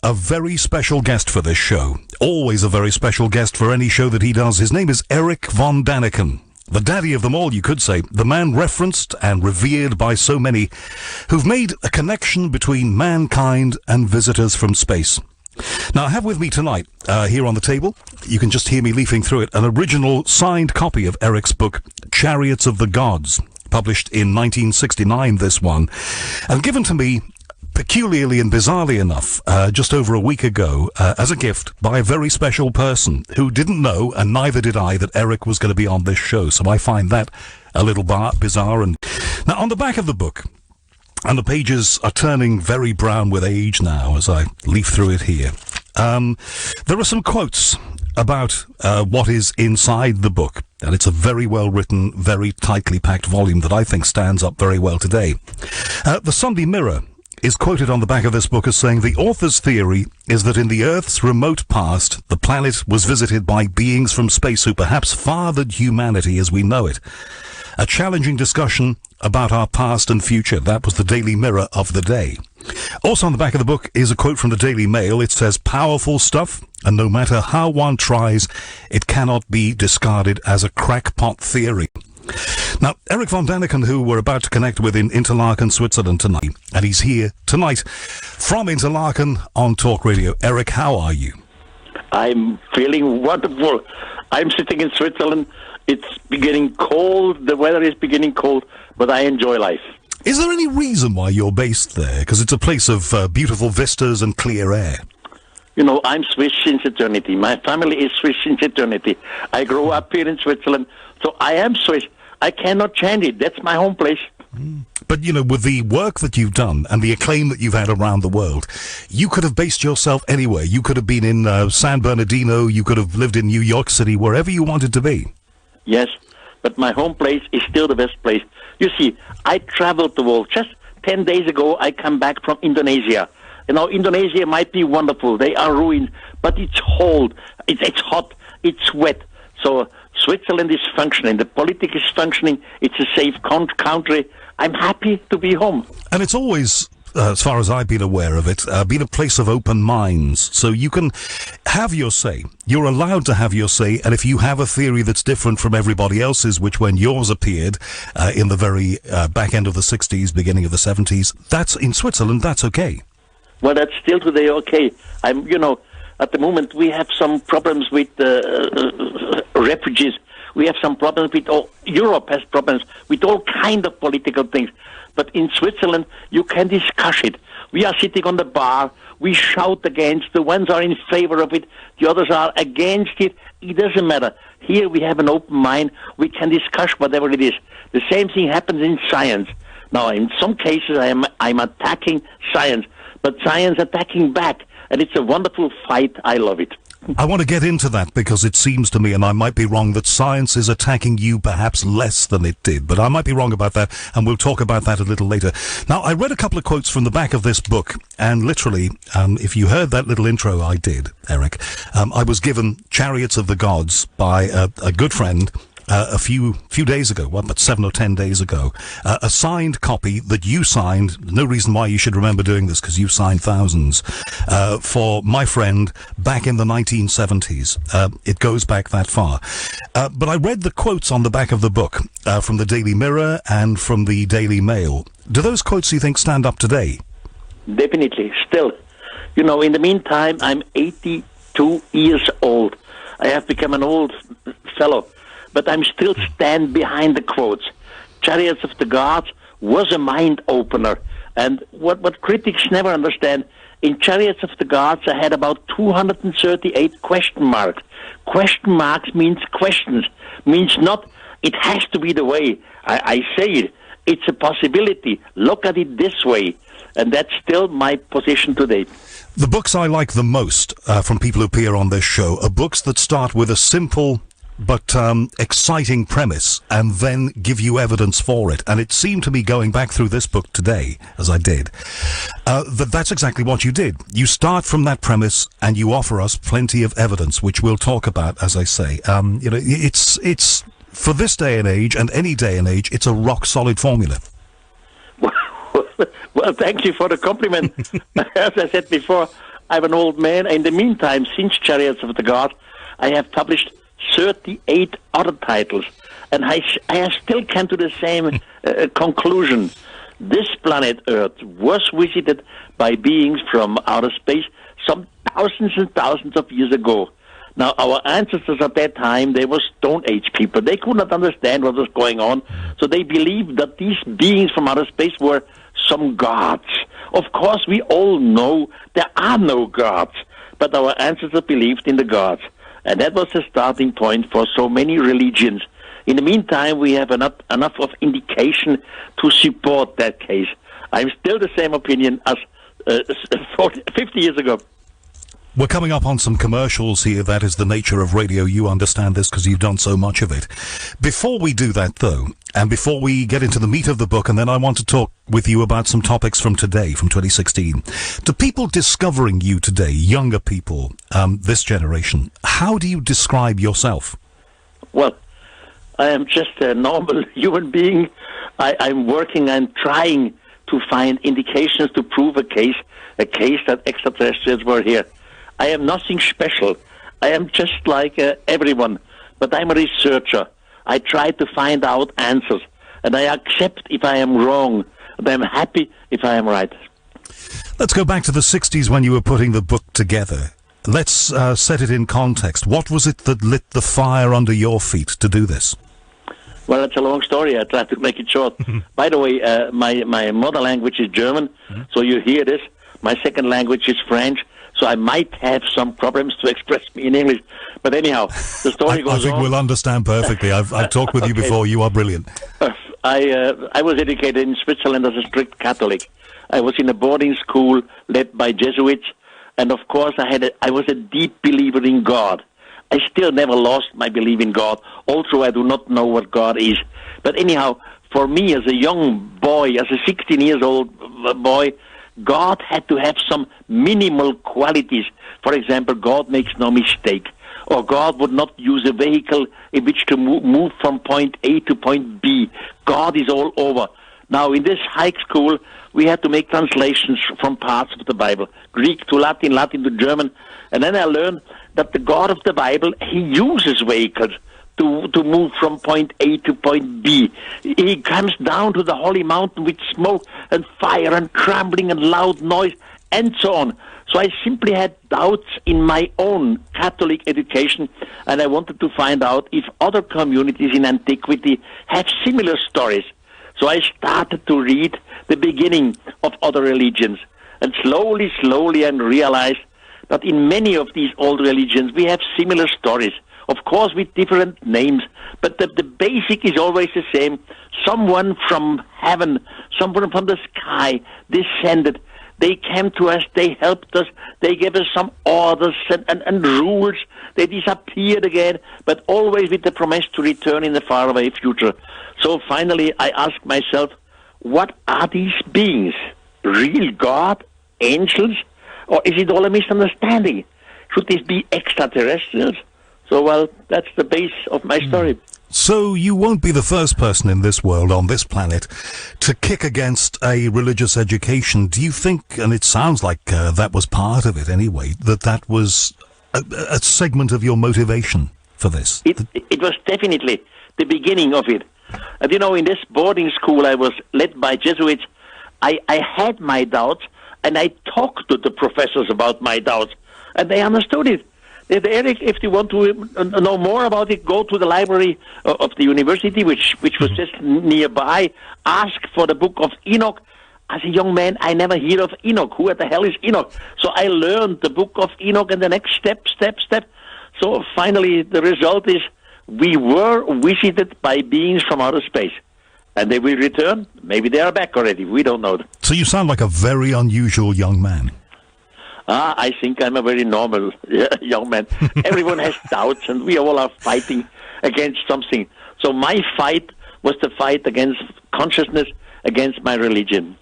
a very special guest for this show. Always a very special guest for any show that he does. His name is Erich von Daniken. The daddy of them all, you could say. The man referenced and revered by so many who've made a connection between mankind and visitors from space. Now, I have with me tonight, here on the table, you can just hear me leafing through it, an original signed copy of Erich's book, Chariots of the Gods, published in 1969, this one, and given to me, peculiarly and bizarrely enough, just over a week ago, as a gift by a very special person who didn't know, and neither did I, that Erich was going to be on this show, so I find that a little bizarre. And now, on the back of the book, and the pages are turning very brown with age now as I leaf through it here. There are some quotes about what is inside the book, and it's a very well-written, very tightly packed volume that I think stands up very well today. The Sunday Mirror is quoted on the back of this book as saying, the author's theory is that in the Earth's remote past, the planet was visited by beings from space who perhaps fathered humanity as we know it. A challenging discussion about our past and future. That was the Daily Mirror of the day. Also on the back of the book is a quote from the Daily Mail. It says, powerful stuff, and no matter how one tries, it cannot be discarded as a crackpot theory. Now, Erich von Daniken, who we're about to connect with in Interlaken, Switzerland tonight, and he's here tonight from Interlaken on Talk Radio. Erich, how are you? I'm feeling wonderful. I'm sitting in Switzerland. It's beginning cold, the weather is beginning cold, but I enjoy life. Is there any reason why you're based there? Because it's a place of beautiful vistas and clear air. You know, I'm Swiss since eternity. My family is Swiss since eternity. I grew up here in Switzerland, so I am Swiss. I cannot change it. That's my home place. But, you know, with the work that you've done and the acclaim that you've had around the world, you could have based yourself anywhere. You could have been in San Bernardino. You could have lived in New York City, wherever you wanted to be. Yes, but my home place is still the best place. You see, I traveled the world. Just 10 days ago, I come back from Indonesia. You know, Indonesia might be wonderful. They are ruined, but it's cold, it's hot, it's wet. So Switzerland is functioning. The politics is functioning. It's a safe country. I'm happy to be home. And it's always, as far as I've been aware of it, been a place of open minds. So you can have your say. You're allowed to have your say. And if you have a theory that's different from everybody else's, which when yours appeared in the very back end of the 60s, beginning of the 70s, that's in Switzerland, that's okay. Well, that's still today okay. At the moment we have some problems with refugees. We have some problems with Europe has problems with all kind of political things. But in Switzerland, you can discuss it. We are sitting on the bar. We shout against. The ones are in favor of it. The others are against it. It doesn't matter. Here we have an open mind. We can discuss whatever it is. The same thing happens in science. Now, in some cases, I'm attacking science, but science attacking back. And it's a wonderful fight. I love it. I want to get into that because it seems to me, and I might be wrong, that science is attacking you perhaps less than it did. But I might be wrong about that, and we'll talk about that a little later. Now, I read a couple of quotes from the back of this book, and literally, if you heard that little intro I did, Erich, I was given Chariots of the Gods by a good friend, a few days ago, about 7 or 10 days ago, a signed copy that you signed. No reason why you should remember doing this, because you've signed thousands, for my friend back in the 1970s. It goes back that far. But I read the quotes on the back of the book from the Daily Mirror and from the Daily Mail. Do those quotes, you think, stand up today? Definitely, still. You know, in the meantime, I'm 82 years old. I have become an old fellow. But I'm still stand behind the quotes. Chariots of the Gods was a mind-opener. And what critics never understand, in Chariots of the Gods I had about 238 question marks. Question marks means questions. Means not, it has to be the way. I say it. It's a possibility. Look at it this way. And that's still my position today. The books I like the most from people who appear on this show are books that start with a simple but exciting premise and then give you evidence for it. And it seemed to me, going back through this book today, as I did, that's exactly what you did. You start from that premise and you offer us plenty of evidence, which we'll talk about, as I say. It's for this day and age, and any day and age, it's a rock-solid formula. Well, thank you for the compliment. As I said before, I'm an old man. In the meantime, since Chariots of the God, I have published 38 other titles, and I have still come to the same conclusion. This planet Earth was visited by beings from outer space some thousands and thousands of years ago. Now, our ancestors at that time, they were Stone Age people. They could not understand what was going on, so they believed that these beings from outer space were some gods. Of course, we all know there are no gods, but our ancestors believed in the gods. And that was the starting point for so many religions. In the meantime, we have enough of indication to support that case. I'm still the same opinion as 50 years ago. We're coming up on some commercials here. That is the nature of radio. You understand this because you've done so much of it. Before we do that, though, and before we get into the meat of the book, and then I want to talk with you about some topics from today, from 2016. To people discovering you today, younger people, this generation, how do you describe yourself? Well, I am just a normal human being. I'm working and trying to find indications to prove a case that extraterrestrials were here. I am nothing special. I am just like everyone, but I'm a researcher. I try to find out answers, and I accept if I am wrong, and I'm happy if I am right. Let's go back to the 60s when you were putting the book together. Let's set it in context. What was it that lit the fire under your feet to do this? Well, it's a long story. I try to make it short. By the way, my mother language is German, so you hear this. My second language is French, so I might have some problems to express me in English. But anyhow, the story goes on. I think we'll understand perfectly. I've talked with you before. You are brilliant. I was educated in Switzerland as a strict Catholic. I was in a boarding school led by Jesuits, and of course I was a deep believer in God. I still never lost my belief in God, although I do not know what God is. But anyhow, for me as a young boy, as a 16-year-old boy, God had to have some minimal qualities. For example, God makes no mistake. Or God would not use a vehicle in which to move from point A to point B. God is all over. Now, in this high school, we had to make translations from parts of the Bible, Greek to Latin, Latin to German. And then I learned that the God of the Bible, he uses vehicles to move from point A to point B. He comes down to the holy mountain with smoke and fire and crumbling and loud noise and so on. So I simply had doubts in my own Catholic education, and I wanted to find out if other communities in antiquity have similar stories. So I started to read the beginning of other religions, and slowly I realized that in many of these old religions we have similar stories, of course with different names, but the basic is always the same. Someone from heaven, someone from the sky descended. They came to us, they helped us, they gave us some orders and rules. They disappeared again, but always with the promise to return in the faraway future. So finally I asked myself, what are these beings? Real God? Angels? Or is it all a misunderstanding? Should these be extraterrestrials? So, well, that's the base of my story. So you won't be the first person in this world, on this planet, to kick against a religious education. Do you think, and it sounds like that was part of it anyway, that was a segment of your motivation for this? It was definitely the beginning of it. And you know, in this boarding school I was led by Jesuits, I had my doubts, and I talked to the professors about my doubts, and they understood it. Erich, if you want to know more about it, go to the library of the university, which was just nearby. Ask for the Book of Enoch. As a young man, I never heard of Enoch. Who the hell is Enoch? So I learned the Book of Enoch, and the next step. So finally, the result is we were visited by beings from outer space. And they will return. Maybe they are back already. We don't know. So you sound like a very unusual young man. I think I'm a very normal young man. Everyone has doubts, and we all are fighting against something. So my fight was the fight against consciousness, against my religion.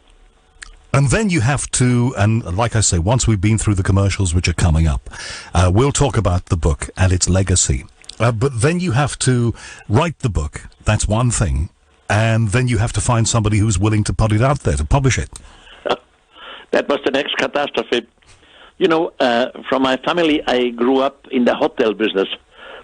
And then you have to, and like I say, once we've been through the commercials which are coming up, we'll talk about the book and its legacy. But then you have to write the book. That's one thing. And then you have to find somebody who's willing to put it out there, to publish it. That was the next catastrophe. From my family, I grew up in the hotel business.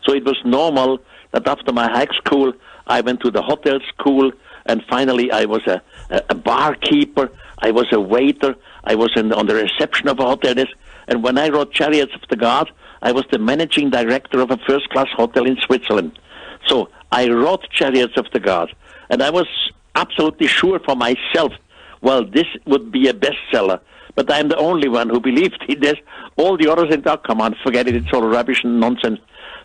So it was normal that after my high school, I went to the hotel school, and finally I was a barkeeper, I was a waiter, I was on the reception of a hotel desk, and when I wrote Chariots of the God, I was the managing director of a first-class hotel in Switzerland. So I wrote Chariots of the God, and I was absolutely sure for myself, well, this would be a bestseller. But I'm the only one who believed in this. All the others said, oh, come on, forget it, it's all rubbish and nonsense.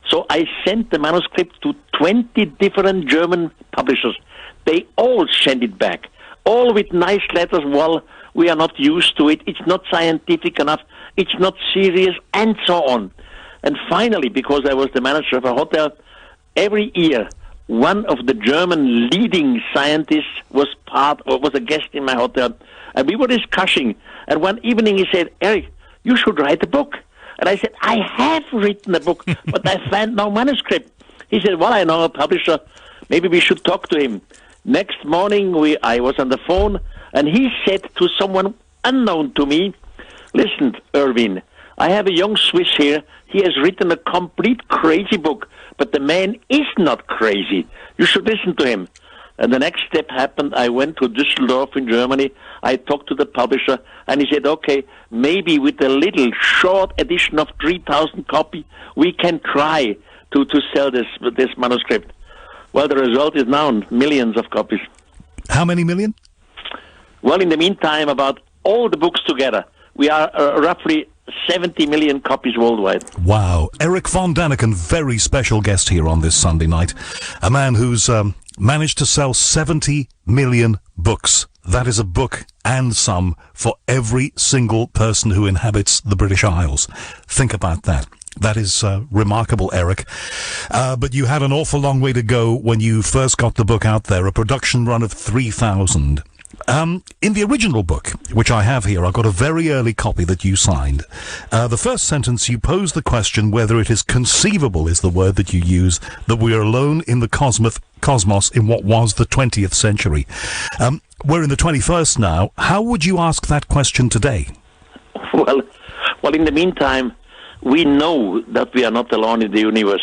So I sent the manuscript to 20 different German publishers. They all sent it back, all with nice letters. Well, we are not used to it. It's not scientific enough. It's not serious, and so on. And finally, because I was the manager of a hotel, every year, one of the German leading scientists was a guest in my hotel, and we were discussing. And one evening he said, Erich, you should write a book. And I said, I have written a book, but I found no manuscript. He said, well, I know a publisher. Maybe we should talk to him. Next morning, I was on the phone, and he said to someone unknown to me, listen, Erwin, I have a young Swiss here. He has written a complete crazy book, but the man is not crazy. You should listen to him. And the next step happened. I went to Düsseldorf in Germany. I talked to the publisher, and he said, okay, maybe with a little short edition of 3,000 copies, we can try to sell this manuscript. Well, the result is now millions of copies. How many million? Well, in the meantime, about all the books together, we are roughly 70 million copies worldwide. Wow. Erich von Daniken, very special guest here on this Sunday night. A man who's managed to sell 70 million books. That is a book and some for every single person who inhabits the British Isles. Think about that. That is remarkable, Erich. But you had an awful long way to go when you first got the book out there, a production run of 3,000. In the original book, which I have here, I've got a very early copy that you signed. The first sentence, you pose the question whether it is conceivable, is the word that you use, that we are alone in the cosmos in what was the 20th century. We're in the 21st now. How would you ask that question today? Well, in the meantime, we know that we are not alone in the universe.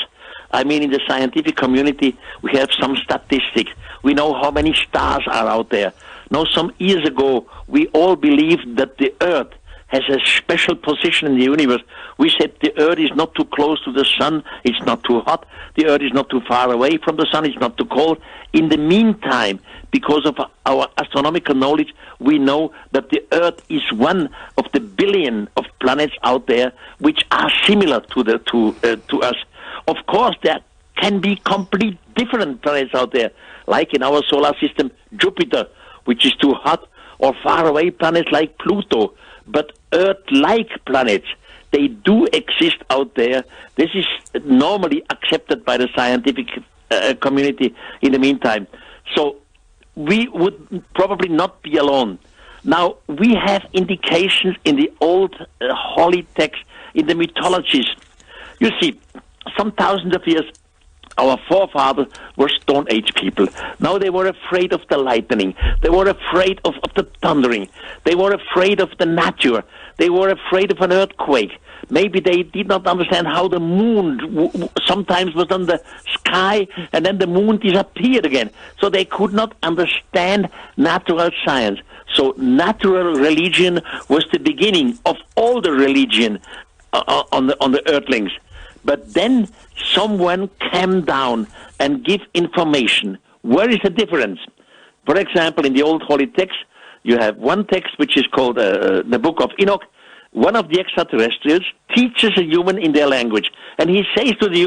I mean, in the scientific community, we have some statistics. We know how many stars are out there. Now, some years ago, we all believed that the Earth has a special position in the universe. We said the Earth is not too close to the sun, it's not too hot, the Earth is not too far away from the sun, it's not too cold. In the meantime, because of our astronomical knowledge, we know that the Earth is one of the billion of planets out there which are similar to us. Of course, there can be complete different planets out there, like in our solar system, Jupiter, which is too hot, or faraway planets like Pluto. But Earth-like planets, they do exist out there. This is normally accepted by the scientific community in the meantime. So we would probably not be alone. Now, we have indications in the old holy texts, in the mythologies. You see, some thousands of years, our forefathers were Stone Age people. Now they were afraid of the lightning. They were afraid of the thundering. They were afraid of the nature. They were afraid of an earthquake. Maybe they did not understand how the moon sometimes was on the sky and then the moon disappeared again. So they could not understand natural science. So natural religion was the beginning of all the religion on the earthlings. But then someone came down and give information. Where is the difference? For example, in the old holy text, you have one text which is called the Book of Enoch. One of the extraterrestrials teaches a human in their language. And he says to the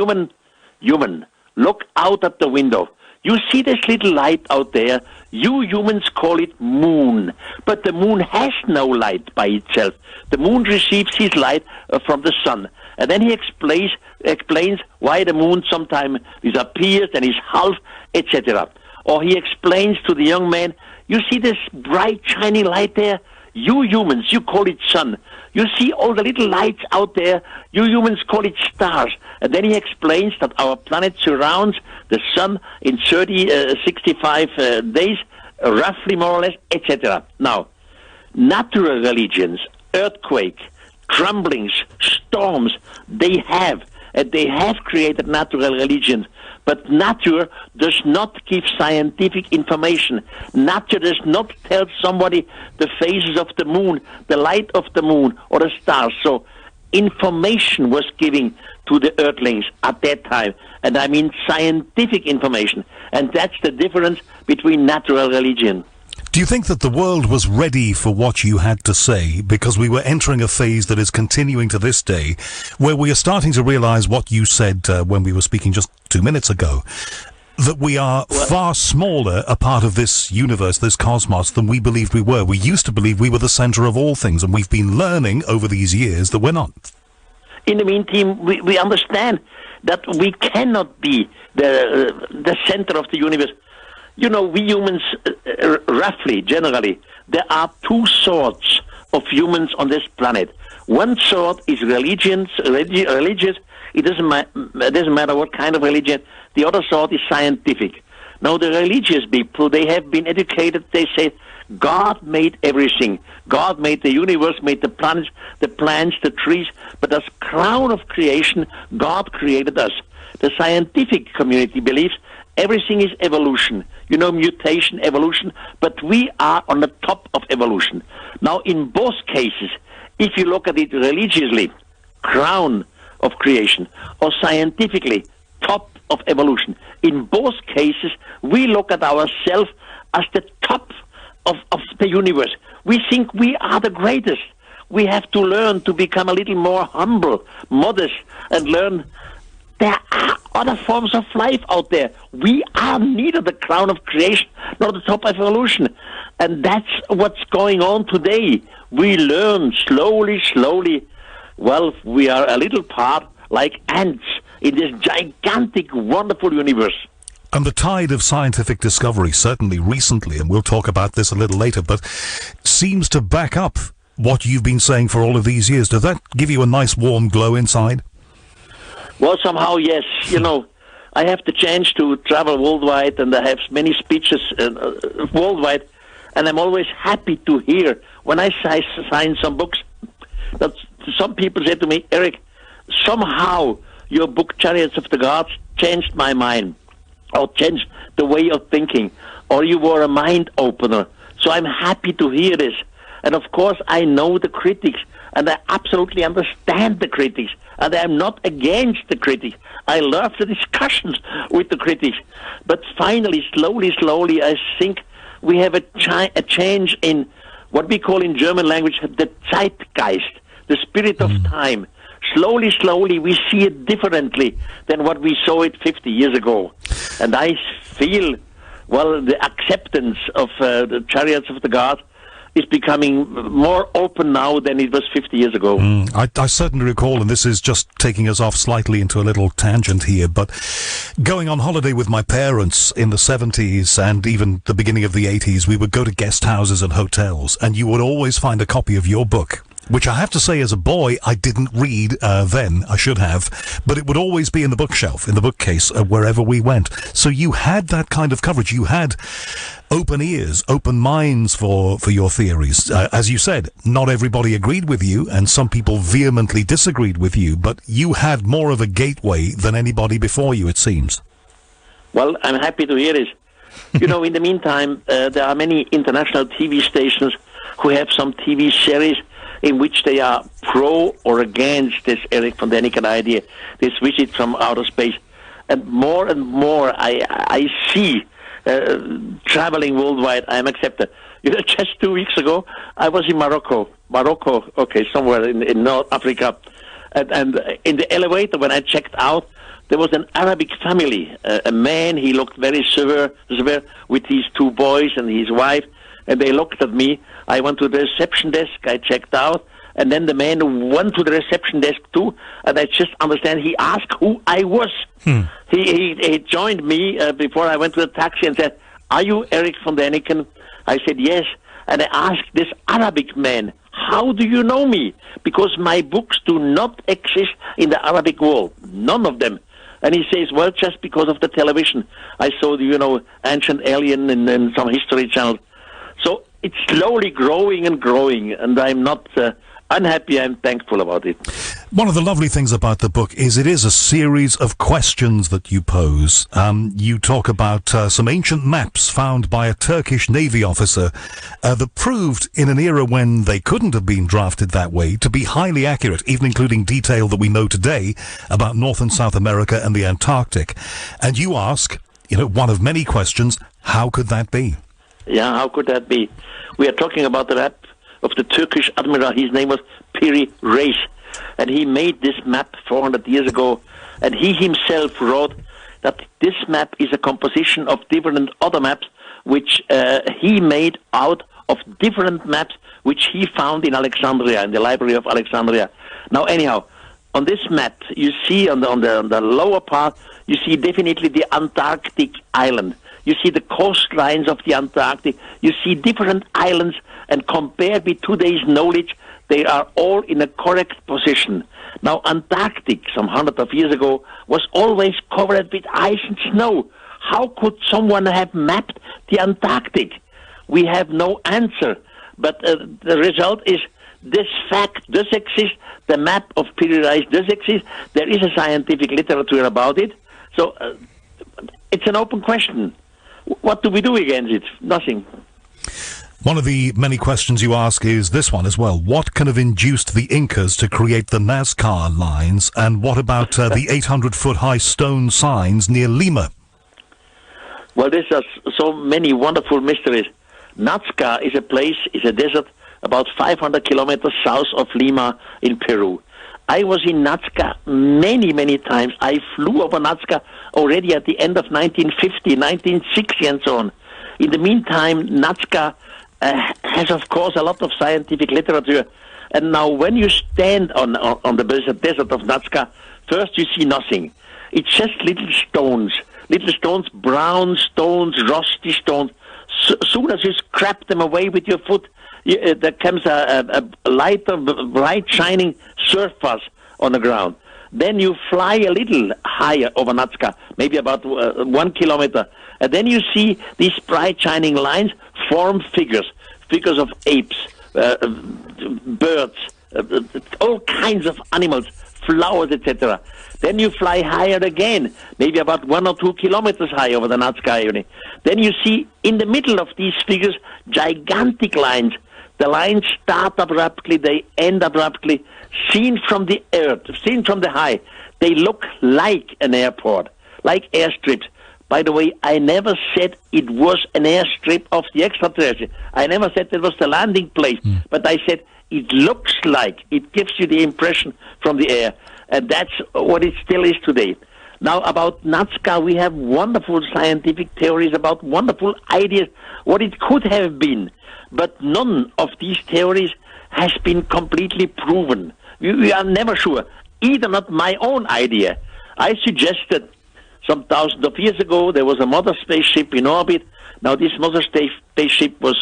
human, look out at the window. You see this little light out there. You humans call it moon. But the moon has no light by itself. The moon receives his light from the sun. And then he explains why the moon sometimes disappears and is half, etc. Or he explains to the young man, you see this bright, shiny light there? You humans, you call it sun. You see all the little lights out there? You humans call it stars. And then he explains that our planet surrounds the sun in 65 days, roughly more or less, etc. Now, natural religions, earthquake, crumblings, storms, they have created natural religions. But nature does not give scientific information. Nature does not tell somebody the phases of the moon, the light of the moon, or the stars. So information was given to the earthlings at that time. And I mean scientific information. And that's the difference between natural religion. Do you think that the world was ready for what you had to say, because we were entering a phase that is continuing to this day, where we are starting to realize what you said when we were speaking just 2 minutes ago, that we are far smaller a part of this universe, this cosmos, than we believed we were? We used to believe we were the center of all things, and we've been learning over these years that we're not. In the meantime, we understand that we cannot be the center of the universe. You know, we humans, roughly, generally, there are two sorts of humans on this planet. One sort is religious. It doesn't matter what kind of religion. The other sort is scientific. Now, the religious people, they have been educated. They say, God made everything. God made the universe, made the planets, the plants, the trees. But as crown of creation, God created us. The scientific community believes everything is evolution. You know, mutation, evolution, but we are on the top of evolution. Now, in both cases, if you look at it religiously, crown of creation, or scientifically, top of evolution, in both cases, we look at ourselves as the top of the universe. We think we are the greatest. We have to learn to become a little more humble, modest, and learn there are other forms of life out there. We are neither the crown of creation nor the top of evolution. And that's what's going on today. We learn slowly. Well, we are a little part like ants in this gigantic, wonderful universe. And the tide of scientific discovery, certainly recently, and we'll talk about this a little later, but seems to back up what you've been saying for all of these years. Does that give you a nice warm glow inside? Well, somehow, yes. You know, I have the chance to travel worldwide, and I have many speeches worldwide, and I'm always happy to hear when I sign some books that some people say to me, Erich, somehow your book Chariots of the Gods changed my mind, or changed the way of thinking, or you were a mind opener. So I'm happy to hear this. And of course, I know the critics, and I absolutely understand the critics, and I'm not against the critics. I love the discussions with the critics. But finally, slowly, I think we have a change in what we call in German language the Zeitgeist, the spirit of time. Slowly, we see it differently than what we saw it 50 years ago. And I feel, well, the acceptance of the Chariots of the Gods is becoming more open now than it was 50 years ago. I certainly recall, and this is just taking us off slightly into a little tangent here, but going on holiday with my parents in the 70s and even the beginning of the 80s, we would go to guest houses and hotels, and you would always find a copy of your book, which I have to say as a boy I didn't read then. I should have, but it would always be in the bookshelf, in the bookcase, wherever we went. So you had that kind of coverage. You had open ears, open minds for your theories. As you said, not everybody agreed with you, and some people vehemently disagreed with you, but you had more of a gateway than anybody before you, it seems. Well, I'm happy to hear this. You know, in the meantime, there are many international TV stations who have some TV series in which they are pro or against this Erich von Daniken idea, this visit from outer space. And more I see traveling worldwide, I am accepted. You know, just 2 weeks ago, I was in Morocco, okay, somewhere in North Africa. And in the elevator, when I checked out, there was an Arabic family. A man, he looked very severe with his two boys and his wife. And they looked at me. I went to the reception desk. I checked out. And then the man went to the reception desk too. And I just understand he asked who I was. He joined me before I went to the taxi and said, "Are you Erich von Daniken?" I said, "Yes." And I asked this Arabic man, "How do you know me?" Because my books do not exist in the Arabic world. None of them. And he says, "Well, just because of the television. I saw the, Ancient Alien and some History Channel." So it's slowly growing, and I'm not unhappy. I'm thankful about it. One of the lovely things about the book is it is a series of questions that you pose. You talk about some ancient maps found by a Turkish Navy officer that proved in an era when they couldn't have been drafted that way to be highly accurate, even including detail that we know today about North and South America and the Antarctic. And you ask, one of many questions, how could that be? Yeah, how could that be? We are talking about the map of the Turkish admiral. His name was Erich. And he made this map 400 years ago, and he himself wrote that this map is a composition of different other maps, which he made out of different maps, which he found in Alexandria, in the Library of Alexandria. Now, anyhow, on this map, you see on the lower part, you see definitely the Antarctic island. You see the coastlines of the Antarctic. You see different islands, and compared with today's knowledge, they are all in a correct position. Now, Antarctic, some hundreds of years ago, was always covered with ice and snow. How could someone have mapped the Antarctic? We have no answer. But the result is this fact does exist. The map of Erich does exist. There is a scientific literature about it. So it's an open question. What do we do against it? Nothing. One of the many questions you ask is this one as well. What can have induced the Incas to create the Nazca lines, and what about the 800-foot-high stone signs near Lima? Well, there's so many wonderful mysteries. Nazca is a desert about 500 kilometers south of Lima in Peru. I was in Nazca many, many times. I flew over Nazca already at the end of 1950, 1960, and so on. In the meantime, Nazca has, of course, a lot of scientific literature. And now when you stand on the desert of Nazca, first you see nothing. It's just little stones, brown stones, rusty stones. Soon as you scrape them away with your foot, there comes a lighter, bright, shining surface on the ground. Then you fly a little higher over Nazca, maybe about 1 kilometer. And then you see these bright, shining lines form figures of apes, birds, all kinds of animals, flowers, etc. Then you fly higher again, maybe about 1 or 2 kilometers high over the Nazca area. Then you see in the middle of these figures gigantic lines. The lines start abruptly, they end abruptly. Seen from the earth, seen from the high, they look like an airport, like airstrips. By the way, I never said it was an airstrip of the extraterrestrial. I never said it was the landing place, but I said it looks like, it gives you the impression from the air. And that's what it still is today. Now, about Nazca, we have wonderful scientific theories about wonderful ideas, what it could have been. But none of these theories has been completely proven. We are never sure. Either not my own idea. I suggested some thousands of years ago there was a mother spaceship in orbit. Now this mother spaceship was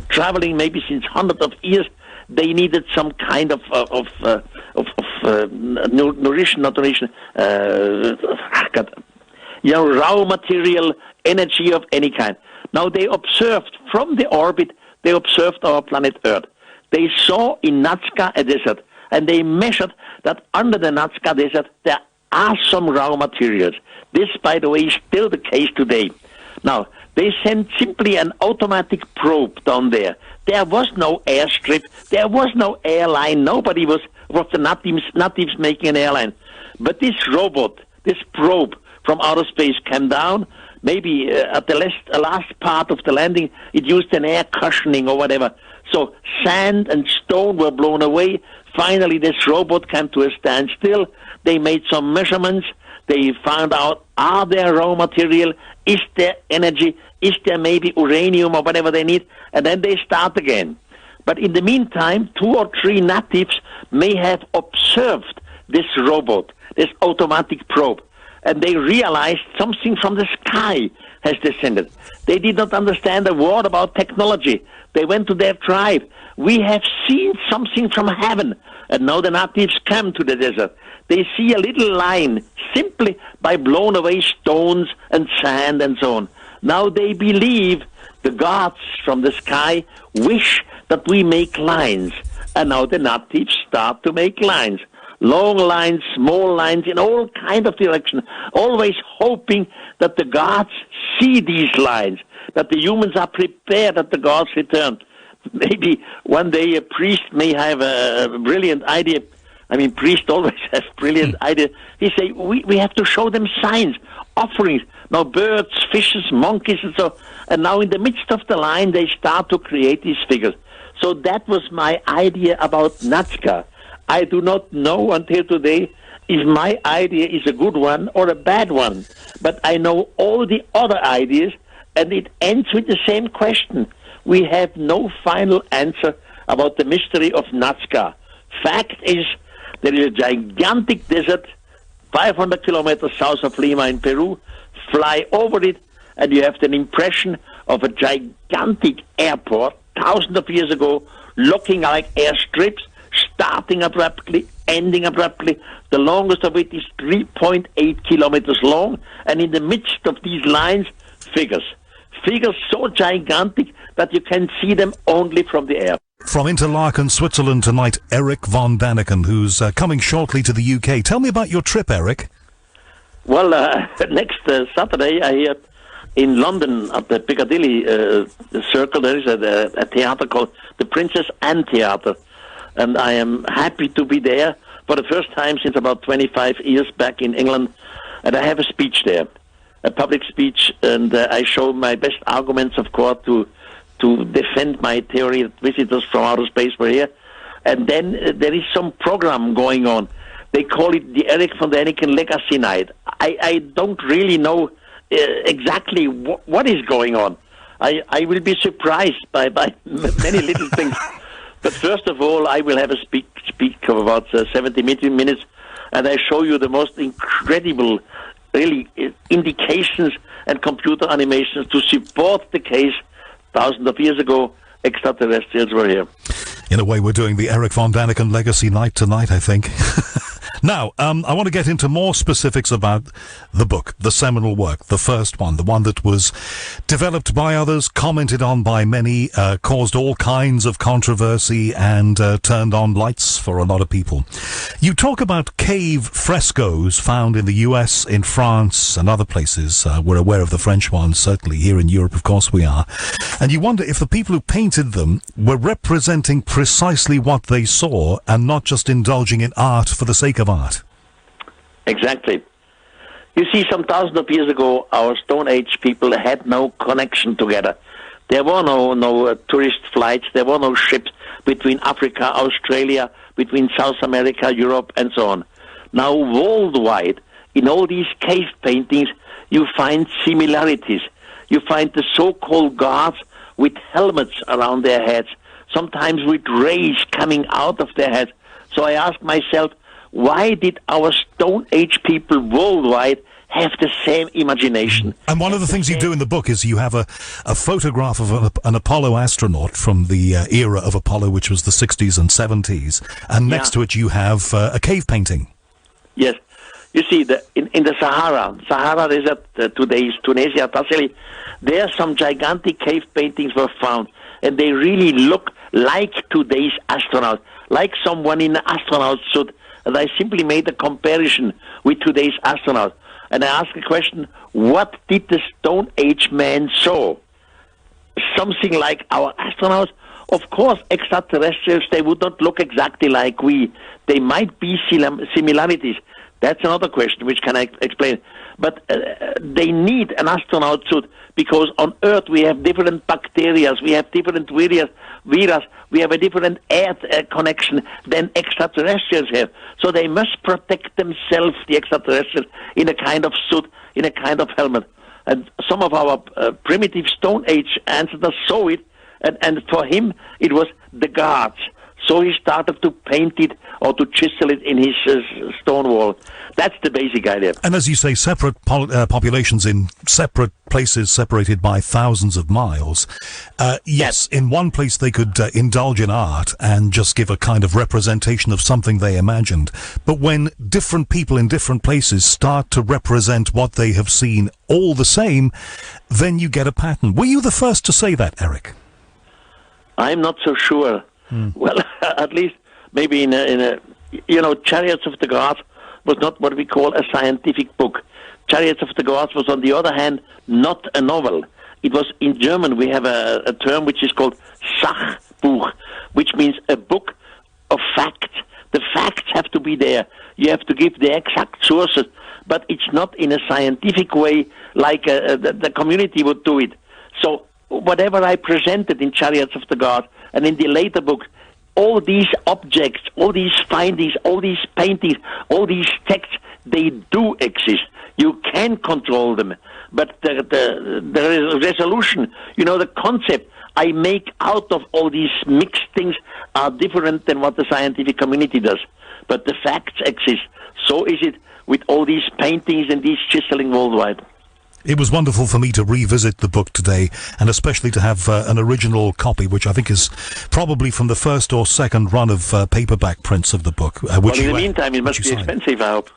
traveling maybe since hundreds of years. They needed some kind of nourishment, raw material, energy of any kind. Now they observed from the orbit, they observed our planet Earth. They saw in Nazca a desert, and they measured that under the Nazca desert there are some raw materials. This, by the way, is still the case today. Now, they sent simply an automatic probe down there. There was no airstrip. There was no airline. Nobody was the natives making an airline. But this robot, this probe from outer space came down. Maybe at the last part of the landing, it used an air cushioning or whatever. So sand and stone were blown away. Finally, this robot came to a standstill. They made some measurements. They found out, are there raw material? Is there energy? Is there maybe uranium or whatever they need? And then they start again. But in the meantime, 2 or 3 natives may have observed this robot, this automatic probe, and they realized something from the sky has descended. They did not understand a word about technology. They went to their tribe. We have seen something from heaven. And now the natives come to the desert. They see a little line simply by blown away stones and sand and so on. Now they believe the gods from the sky wish that we make lines. And now the natives start to make lines. Long lines, small lines, in all kind of direction, always hoping that the gods see these lines, that the humans are prepared that the gods return. Maybe one day a priest may have a brilliant idea. I mean, priests always have brilliant ideas. He say, we have to show them signs, offerings. Now birds, fishes, monkeys, and so. And now in the midst of the line, they start to create these figures. So that was my idea about Nazca. I do not know until today if my idea is a good one or a bad one. But I know all the other ideas, and it ends with the same question. We have no final answer about the mystery of Nazca. Fact is, there is a gigantic desert 500 kilometers south of Lima in Peru. Fly over it, and you have an impression of a gigantic airport thousands of years ago, looking like airstrips, starting abruptly, ending abruptly. The longest of it is 3.8 kilometers long, and in the midst of these lines, figures. Figures so gigantic that you can see them only from the air. From Interlaken, Switzerland tonight, Erich von Daniken, who's coming shortly to the UK. Tell me about your trip, Erich. Well, next Saturday, I hear in London at the Piccadilly Circle, there is a theatre called the Princess Anne Theatre. And I am happy to be there for the first time since about 25 years back in England. And I have a speech there, a public speech, and I show my best arguments of course to defend my theory that visitors from outer space were here. And then there is some program going on. They call it the Erich von Daniken Legacy Night. I don't really know exactly what is going on. I will be surprised by many little things. But first of all, I will have a speak of about 70 minutes, and I show you the most incredible, really, indications and computer animations to support the case. Thousands of years ago, extraterrestrials were here. In a way, we're doing the Erich von Daniken Legacy Night tonight, I think. Now, I want to get into more specifics about the book, the seminal work, the first one, the one that was developed by others, commented on by many, caused all kinds of controversy, and turned on lights for a lot of people. You talk about cave frescoes found in the US, in France, and other places. We're aware of the French ones, certainly here in Europe, of course we are. And you wonder if the people who painted them were representing precisely what they saw and not just indulging in art for the sake of art. Exactly. You see, some thousands of years ago, our Stone Age people had no connection together. There were no tourist flights. There were no ships between Africa, Australia, between South America, Europe, and so on. Now, worldwide, in all these cave paintings, you find similarities. You find the so-called gods with helmets around their heads, sometimes with rays coming out of their heads. So I ask myself, why did our Stone Age people worldwide have the same imagination? And one of the things you do in the book is you have a photograph of an Apollo astronaut from the era of Apollo, which was the 60s and 70s, and next to it you have a cave painting. Yes. You see, in the Sahara Desert, today's Tunisia, Tassili, there some gigantic cave paintings were found, and they really look like today's astronauts, like someone in an astronaut suit. And I simply made a comparison with today's astronauts. And I asked the question, what did the Stone Age man saw? Something like our astronauts? Of course, extraterrestrials, they would not look exactly like we. They might be similarities. That's another question, which can I explain. But they need an astronaut suit because on Earth we have different bacteria, we have different virus, we have a different air connection than extraterrestrials have. So they must protect themselves, the extraterrestrials, in a kind of suit, in a kind of helmet. And some of our primitive Stone Age ancestors saw it, and for him it was the gods. So he started to paint it or to chisel it in his stone wall. That's the basic idea. And as you say, separate populations in separate places separated by thousands of miles. Yes, in one place they could indulge in art and just give a kind of representation of something they imagined. But when different people in different places start to represent what they have seen all the same, then you get a pattern. Were you the first to say that, Erich? I'm not so sure. Well, at least maybe in a Chariots of the Gods was not what we call a scientific book. Chariots of the Gods was, on the other hand, not a novel. It was, in German, we have a term which is called Sachbuch, which means a book of facts. The facts have to be there. You have to give the exact sources, but it's not in a scientific way like the community would do it. So whatever I presented in Chariots of the Gods and in the later books, all these objects, all these findings, all these paintings, all these texts, they do exist. You can control them, but the resolution, the concept I make out of all these mixed things are different than what the scientific community does. But the facts exist. So is it with all these paintings and these chiseling worldwide. It was wonderful for me to revisit the book today, and especially to have an original copy, which I think is probably from the first or second run of paperback prints of the book. Well, in the meantime, it must be expensive, I hope.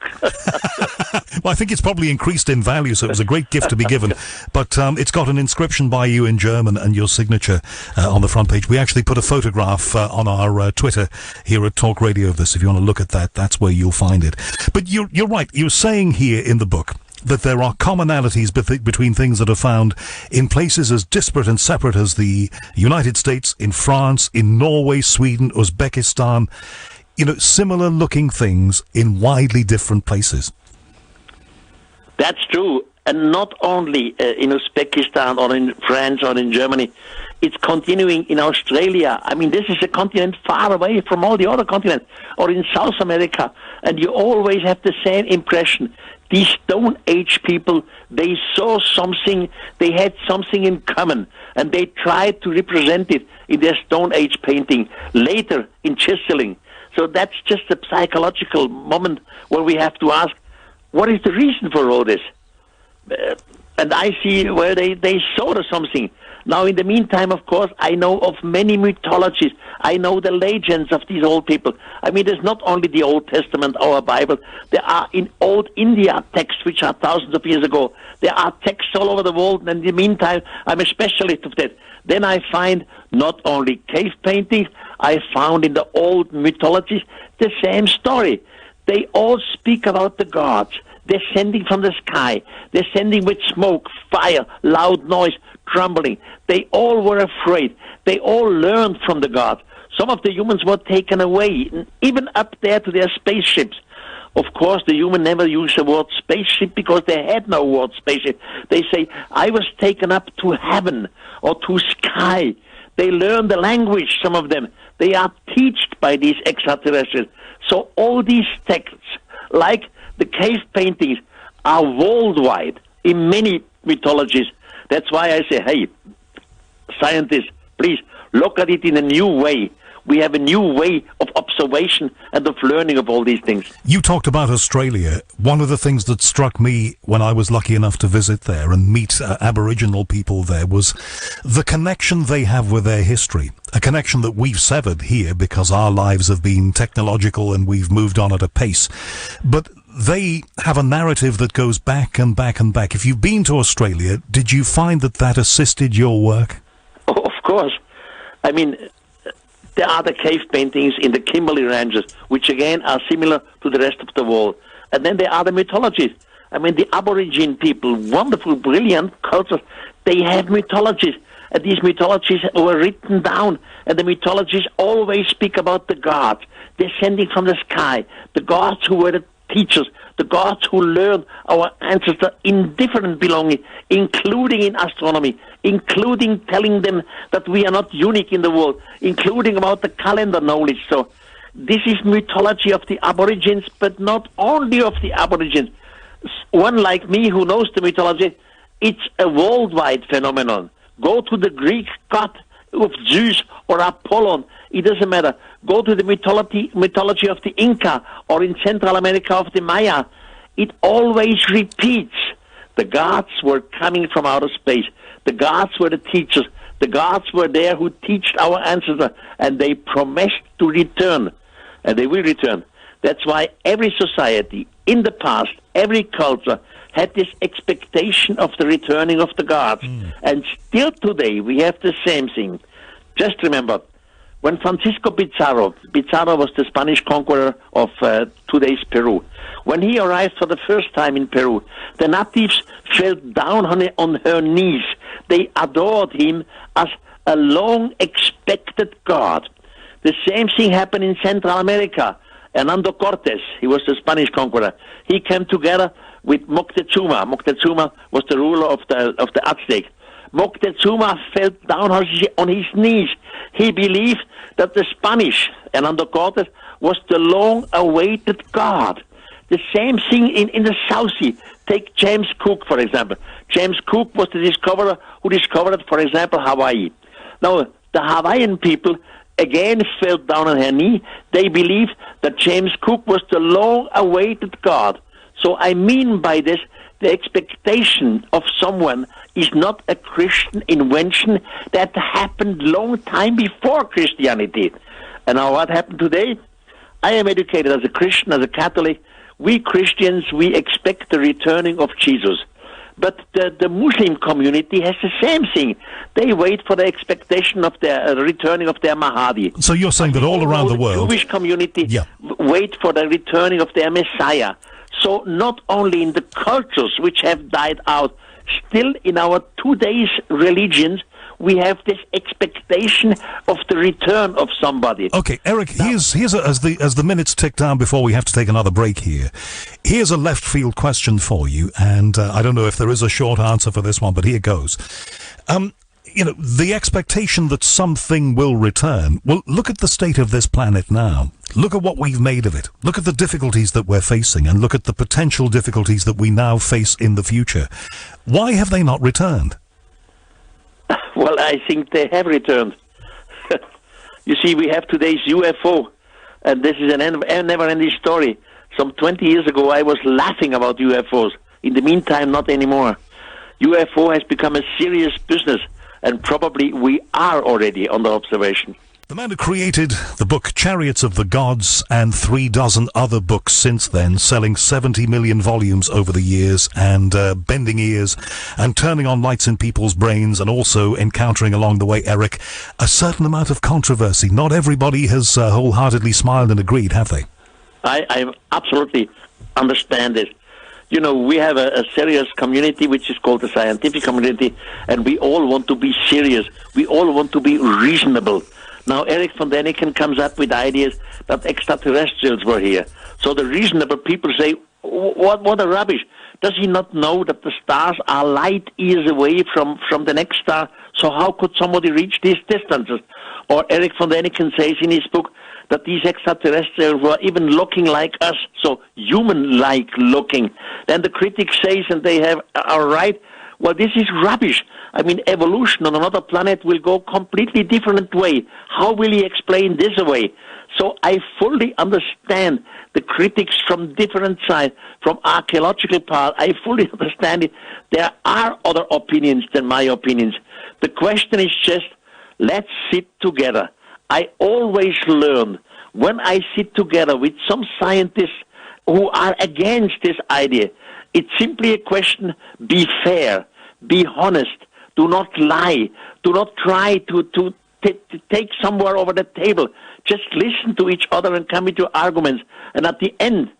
Well, I think it's probably increased in value, so it was a great gift to be given. But it's got an inscription by you in German and your signature on the front page. We actually put a photograph on our Twitter here at Talk Radio of this. If you want to look at that, that's where you'll find it. But you're right. You're saying here in the book that there are commonalities between things that are found in places as disparate and separate as the United States, in France, in Norway, Sweden, Uzbekistan, similar looking things in widely different places. That's true. And not only in Uzbekistan or in France or in Germany, it's continuing in Australia. I mean, this is a continent far away from all the other continents, or in South America, and you always have the same impression. These Stone Age people, they saw something, they had something in common, and they tried to represent it in their Stone Age painting, later in chiseling. So that's just a psychological moment where we have to ask, what is the reason for all this? And I see where they saw something. Now, in the meantime, of course, I know of many mythologies. I know the legends of these old people. I mean, there's not only the Old Testament, our Bible. There are in old India texts, which are thousands of years ago. There are texts all over the world, and in the meantime, I'm a specialist of that. Then I find not only cave paintings, I found in the old mythologies the same story. They all speak about the gods descending from the sky, descending with smoke, fire, loud noise, trembling. They all were afraid. They all learned from the gods. Some of the humans were taken away, even up there to their spaceships. Of course, the human never used the word spaceship because they had no word spaceship. They say, I was taken up to heaven or to sky. They learn the language, some of them. They are taught by these extraterrestrials. So all these texts, like the cave paintings, are worldwide in many mythologies. That's why I say, hey, scientists, please look at it in a new way. We have a new way of observation and of learning of all these things. You talked about Australia. One of the things that struck me when I was lucky enough to visit there and meet Aboriginal people there was the connection they have with their history, a connection that we've severed here because our lives have been technological and we've moved on at a pace. But they have a narrative that goes back and back and back. If you've been to Australia, did you find that assisted your work? Oh, of course. I mean, there are the cave paintings in the Kimberley Ranges, which again are similar to the rest of the world. And then there are the mythologies. I mean, the Aborigine people, wonderful, brilliant cultures, they have mythologies. And these mythologies were written down. And the mythologies always speak about the gods descending from the sky, the gods who were the teachers, the gods who learned our ancestors in different belongings, including in astronomy, including telling them that we are not unique in the world, including about the calendar knowledge. So this is mythology of the Aborigines, but not only of the Aborigines. One like me who knows the mythology, it's a worldwide phenomenon. Go to the Greek god of Zeus or Apollon, it doesn't matter. Go to the mythology of the Inca or in Central America of the Maya. It always repeats. The gods were coming from outer space. The gods were the teachers. The gods were there who taught our ancestors, and they promised to return, and they will return. That's why every society in the past, every culture, had this expectation of the returning of the gods. And still today, we have the same thing. Just remember, When Francisco Pizarro was the Spanish conqueror of today's Peru, when he arrived for the first time in Peru, the natives fell down on her knees. They adored him as a long-expected god. The same thing happened in Central America. Hernando Cortes, he was the Spanish conqueror. He came together with Moctezuma. Moctezuma was the ruler of the Aztec. Moctezuma fell down on his knees. He believed that the Spanish, Hernando Cortes, was the long-awaited god. The same thing in the South Sea. Take James Cook, for example. James Cook was the discoverer who discovered, for example, Hawaii. Now, the Hawaiian people again fell down on her knee. They believed that James Cook was the long-awaited god. So I mean by this, the expectation of someone is not a Christian invention that happened long time before Christianity. And now what happened today? I am educated as a Christian, as a Catholic. We Christians, we expect the returning of Jesus. But the Muslim community has the same thing. They wait for the expectation of the returning of their Mahdi. So you're saying that all around the world... The Jewish community wait for the returning of their Messiah. So not only in the cultures which have died out, still in our today's religions, we have this expectation of the return of somebody. Okay, Erich, here's as the minutes tick down before we have to take another break here. Here's a left field question for you, and I don't know if there is a short answer for this one, but here goes. The expectation that something will return. Well, look at the state of this planet now. Look at what we've made of it. Look at the difficulties that we're facing, and look at the potential difficulties that we now face in the future. Why have they not returned? Well, I think they have returned. You see, we have today's UFO, and this is a never-ending story. Some 20 years ago, I was laughing about UFOs. In the meantime, not anymore. UFO has become a serious business, and probably we are already under observation. The man who created the book Chariots of the Gods and 36 other books since then, selling 70 million volumes over the years and bending ears and turning on lights in people's brains, and also encountering along the way, Erich, a certain amount of controversy. Not everybody has wholeheartedly smiled and agreed, have they? I absolutely understand it. You know, we have a serious community which is called the scientific community, and we all want to be serious. We all want to be reasonable. Now, Erich von Daniken comes up with ideas that extraterrestrials were here. So the reasonable people say, what a rubbish. Does he not know that the stars are light years away from the next star? So how could somebody reach these distances? Or Erich von Daniken says in his book that these extraterrestrials were even looking like us, so human-like looking. Then the critics say, and they are right, well, this is rubbish. I mean, evolution on another planet will go completely different way. How will he explain this away? So I fully understand the critics from different sides, from archaeological part. I fully understand it. There are other opinions than my opinions. The question is just, let's sit together. I always learn when I sit together with some scientists who are against this idea. It's simply a question, be fair, be honest, do not lie, do not try to take somewhere over the table. Just listen to each other and come into arguments. And at the end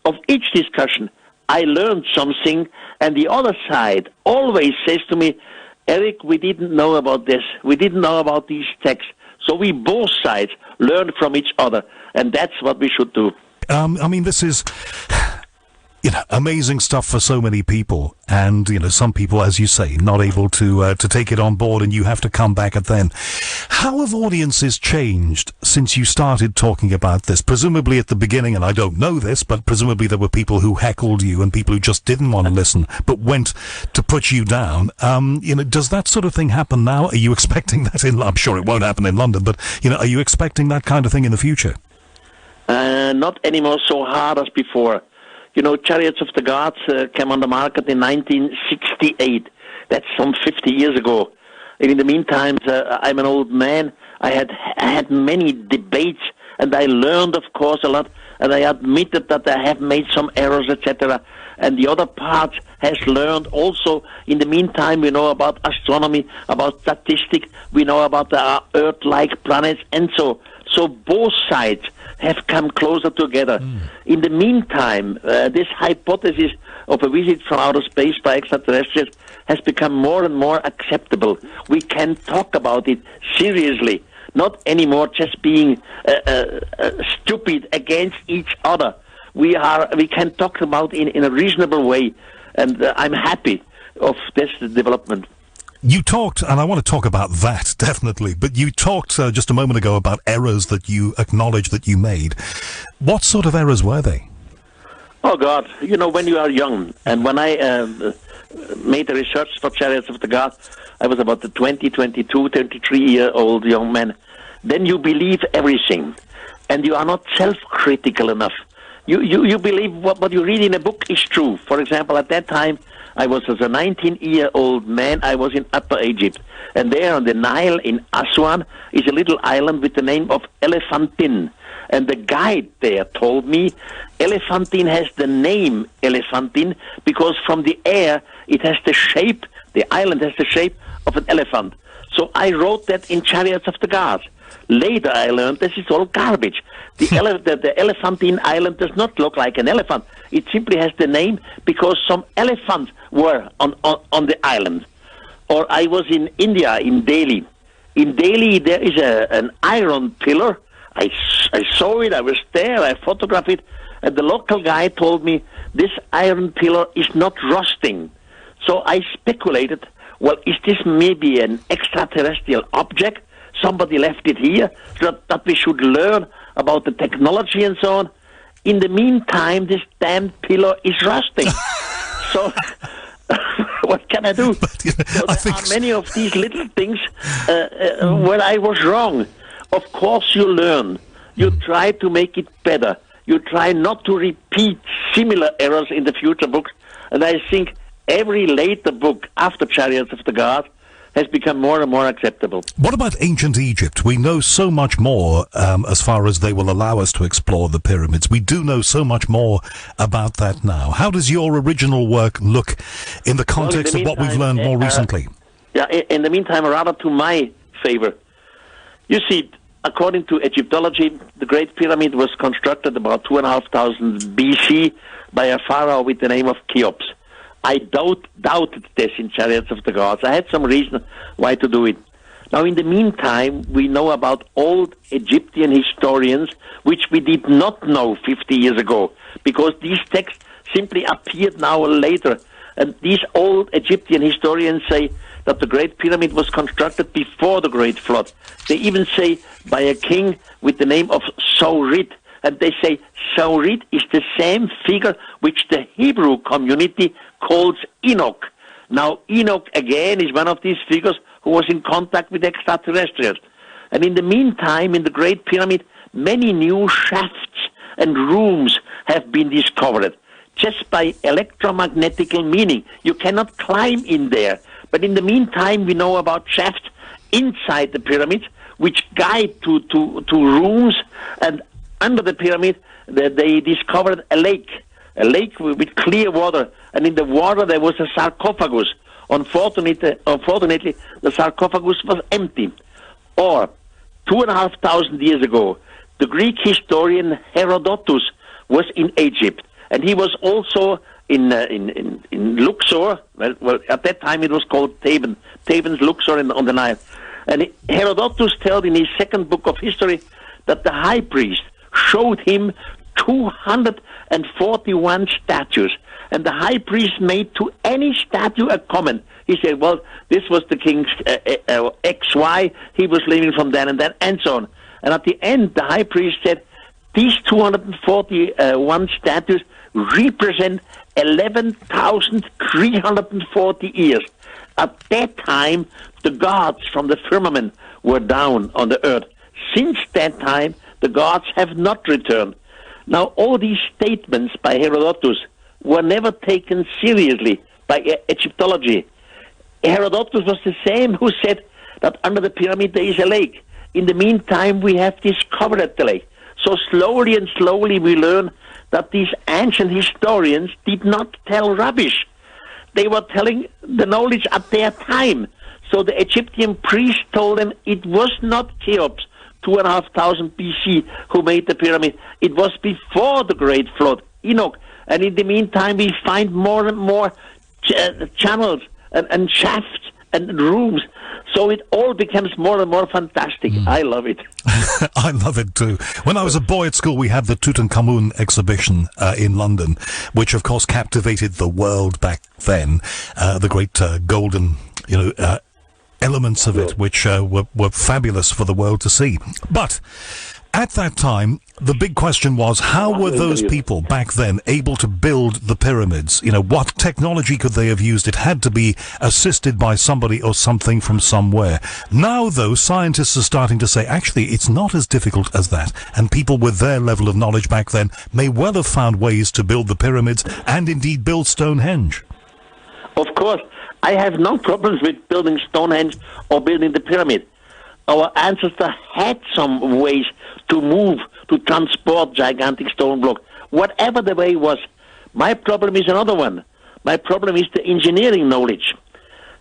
of each discussion, I learned something, and the other side always says to me, Erich, we didn't know about this. We didn't know about these texts. So we both sides learn from each other, and that's what we should do. I mean, this is... amazing stuff for so many people, and some people, as you say, not able to take it on board, and you have to come back at them. How have audiences changed since you started talking about this? Presumably at the beginning, and I don't know this, but presumably there were people who heckled you and people who just didn't want to listen but went to put you down. Does that sort of thing happen now? Are you expecting that I'm sure it won't happen in London, but are you expecting that kind of thing in the future? Not anymore so hard as before. Chariots of the Gods came on the market in 1968. That's some 50 years ago. And in the meantime, I'm an old man. I had many debates, and I learned, of course, a lot. and I admitted that I have made some errors, etc. And the other part has learned also. In the meantime, we know about astronomy, about statistics, we know about the Earth-like planets, and so both sides have come closer together. In the meantime, this hypothesis of a visit from outer space by extraterrestrials has become more and more acceptable. We can talk about it seriously, not anymore just being stupid against each other. We can talk about it in a reasonable way, and I'm happy of this development. You talked, and I want to talk about that, definitely, but you talked just a moment ago about errors that you acknowledged that you made. What sort of errors were they? Oh, God. You know, when you are young, and when I made the research for Chariots of the God, I was about 22, 23-year-old young man. Then you believe everything, and you are not self-critical enough. You believe what you read in a book is true. For example, at that time, I was as a 19-year-old man, I was in Upper Egypt. And there on the Nile in Aswan is a little island with the name of Elephantine. And the guide there told me Elephantine has the name Elephantine because from the air it has the shape, the island has the shape of an elephant. So I wrote that in Chariots of the Gods. Later I learned this is all garbage. The Elephantine Island does not look like an elephant. It simply has the name because some elephants were on the island. Or I was in India, in Delhi. In Delhi there is an iron pillar. I saw it, I was there, I photographed it, and the local guy told me this iron pillar is not rusting. So I speculated, well, is this maybe an extraterrestrial object? Somebody left it here, so that we should learn about the technology and so on. In the meantime, this damn pillar is rusting. So, what can I do? But, you know, so there are many of these little things where I was wrong. Of course you learn. You try to make it better. You try not to repeat similar errors in the future books. And I think every later book after Chariots of the God has become more and more acceptable. What about ancient Egypt? We know so much more as far as they will allow us to explore the pyramids. We do know so much more about that now. How does your original work look in the context of what we've learned more recently? In the meantime, rather to my favor. You see, according to Egyptology, the Great Pyramid was constructed about 2,500 BC by a pharaoh with the name of Cheops. I doubted this in Chariots of the Gods. I had some reason why to do it. Now, in the meantime, we know about old Egyptian historians, which we did not know 50 years ago, because these texts simply appeared now or later. And these old Egyptian historians say that the Great Pyramid was constructed before the Great Flood. They even say by a king with the name of Saurit. And they say Saurit is the same figure which the Hebrew community calls Enoch. Now, Enoch, again, is one of these figures who was in contact with extraterrestrials. And in the meantime, in the Great Pyramid, many new shafts and rooms have been discovered just by electromagnetical meaning. You cannot climb in there. But in the meantime, we know about shafts inside the pyramids which guide to rooms, and under the pyramid, they discovered a lake with clear water, and in the water there was a sarcophagus. Unfortunately, the sarcophagus was empty. Or, 2,500 years ago, the Greek historian Herodotus was in Egypt, and he was also in Luxor. Well, at that time it was called Theban's Luxor on the Nile. And Herodotus tells in his second book of history that the high priest showed him 241 statues, and the high priest made to any statue a comment. He said, well, this was the king's XY, he was living from then and then, and so on. And at the end, the high priest said, these 241 statues represent 11,340 years. At that time, the gods from the firmament were down on the earth. Since that time, the gods have not returned. Now, all these statements by Herodotus were never taken seriously by Egyptology. Herodotus was the same who said that under the pyramid there is a lake. In the meantime, we have discovered the lake. So slowly and slowly we learn that these ancient historians did not tell rubbish. They were telling the knowledge at their time. So the Egyptian priest told them it was not Cheops, 2,500 BC, who made the pyramid. It was before the Great Flood, Enoch. And in the meantime, we find more and more channels and shafts and rooms. So it all becomes more and more fantastic. I love it. I love it too. When I was a boy at school, we had the Tutankhamun exhibition in London, which of course captivated the world back then. The great golden, elements of it, which were fabulous for the world to see. But at that time, the big question was, how were those people back then able to build the pyramids? What technology could they have used? It had to be assisted by somebody or something from somewhere. Now, though, scientists are starting to say, actually, it's not as difficult as that. And people with their level of knowledge back then may well have found ways to build the pyramids and indeed build Stonehenge. Of course, I have no problems with building Stonehenge or building the pyramid. Our ancestors had some ways to move, to transport gigantic stone blocks, whatever the way was. My problem is another one. My problem is the engineering knowledge.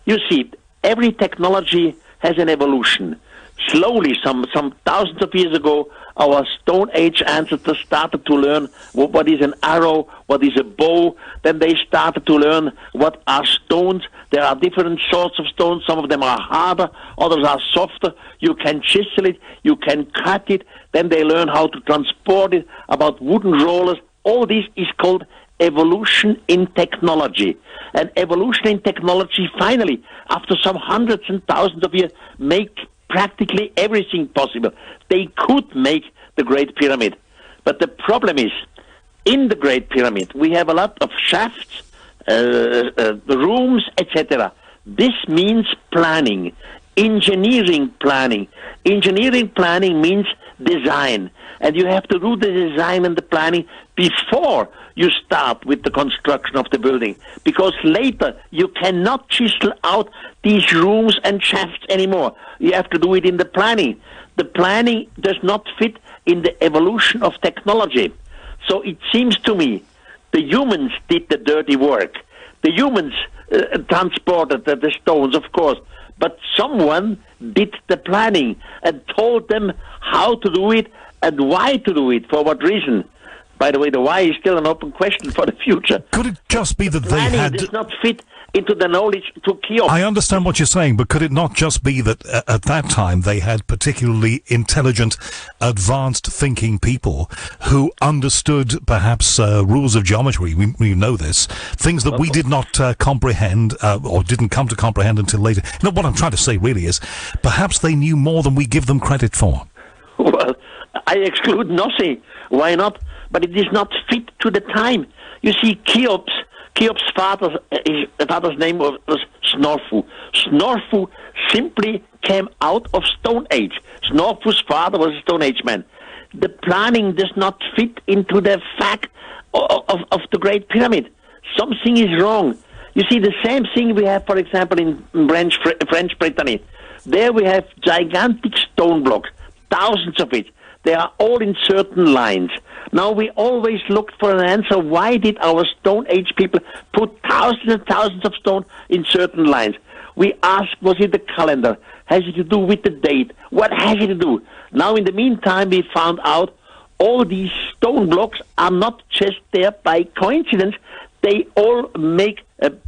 You see, every technology has an evolution. Slowly, some thousands of years ago, our Stone Age ancestors started to learn what is an arrow, what is a bow. Then they started to learn what are stones. There are different sorts of stones. Some of them are harder, others are softer. You can chisel it, you can cut it. Then they learn how to transport it, about wooden rollers. All this is called evolution in technology. And evolution in technology, finally, after some hundreds and thousands of years, make practically everything possible. They could make the Great Pyramid. But the problem is, in the Great Pyramid, we have a lot of shafts, rooms, etc. This means planning, engineering planning. Engineering planning means design. And you have to do the design and the planning before you start with the construction of the building. Because later you cannot chisel out these rooms and shafts anymore. You have to do it in the planning. The planning does not fit in the evolution of technology. So it seems to me the humans did the dirty work. The humans transported the stones, of course. But someone did the planning and told them how to do it and why to do it, for what reason. By the way, the why is still an open question for the future. Could it just be that they had... Planning does not fit into the knowledge to Cheops. I understand what you're saying, but could it not just be that at that time they had particularly intelligent, advanced thinking people who understood perhaps rules of geometry? We know this. Things that we did not comprehend or didn't come to comprehend until later. What I'm trying to say really is perhaps they knew more than we give them credit for. Well, I exclude nothing. Why not? But it is not fit to the time. You see, Cheops' father's name was Snorfu. Snorfu simply came out of Stone Age. Snorfu's father was a Stone Age man. The planning does not fit into the fact of the Great Pyramid. Something is wrong. You see, the same thing we have, for example, in French Brittany. There we have gigantic stone blocks, thousands of it. They are all in certain lines. Now, we always looked for an answer. Why did our Stone Age people put thousands and thousands of stone in certain lines? We asked, was it the calendar? Has it to do with the date? What has it to do? Now, in the meantime, we found out all these stone blocks are not just there by coincidence. They all make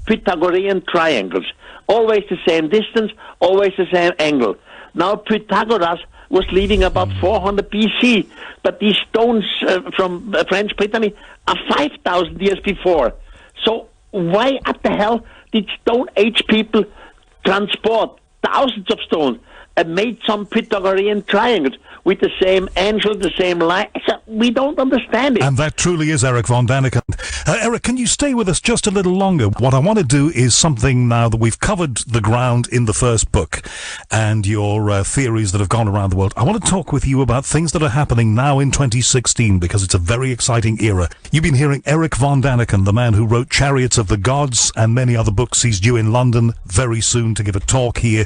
Pythagorean triangles. Always the same distance, always the same angle. Now, Pythagoras was living about 400 BC, but these stones from French Brittany are 5,000 years before. So why at the hell did Stone Age people transport thousands of stones and made some Pythagorean triangles with the same angle, the same line? So we don't understand it. And that truly is Erich von Daniken. Erich, can you stay with us just a little longer? What I want to do is something now that we've covered the ground in the first book and your theories that have gone around the world. I want to talk with you about things that are happening now in 2016 because it's a very exciting era. You've been hearing Erich von Daniken, the man who wrote Chariots of the Gods and many other books. He's due in London very soon to give a talk here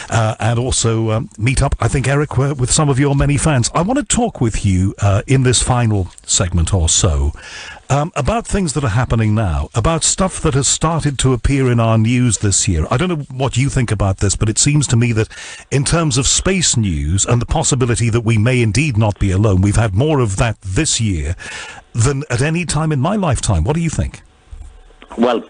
and also meet up, I think, Erich, with some of your many fans. I want to talk with you in this final segment or so about things that are happening now, about stuff that has started to appear in our news this year. I don't know what you think about this, but it seems to me that in terms of space news and the possibility that we may indeed not be alone, we've had more of that this year than at any time in my lifetime. What do you think? Well,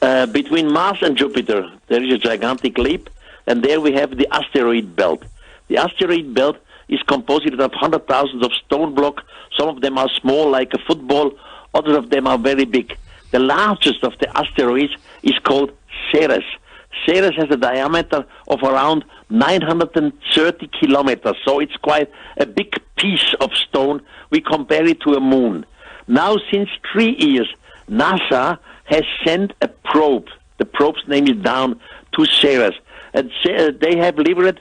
between Mars and Jupiter, there is a gigantic leap, and there we have the asteroid belt. The asteroid belt is composed of 100,000 of stone blocks. Some of them are small, like a football. Others of them are very big. The largest of the asteroids is called Ceres. Ceres has a diameter of around 930 kilometers, so it's quite a big piece of stone. We compare it to a moon. Now, since 3 years, NASA has sent a probe. The probe's name is down to Ceres. And they have delivered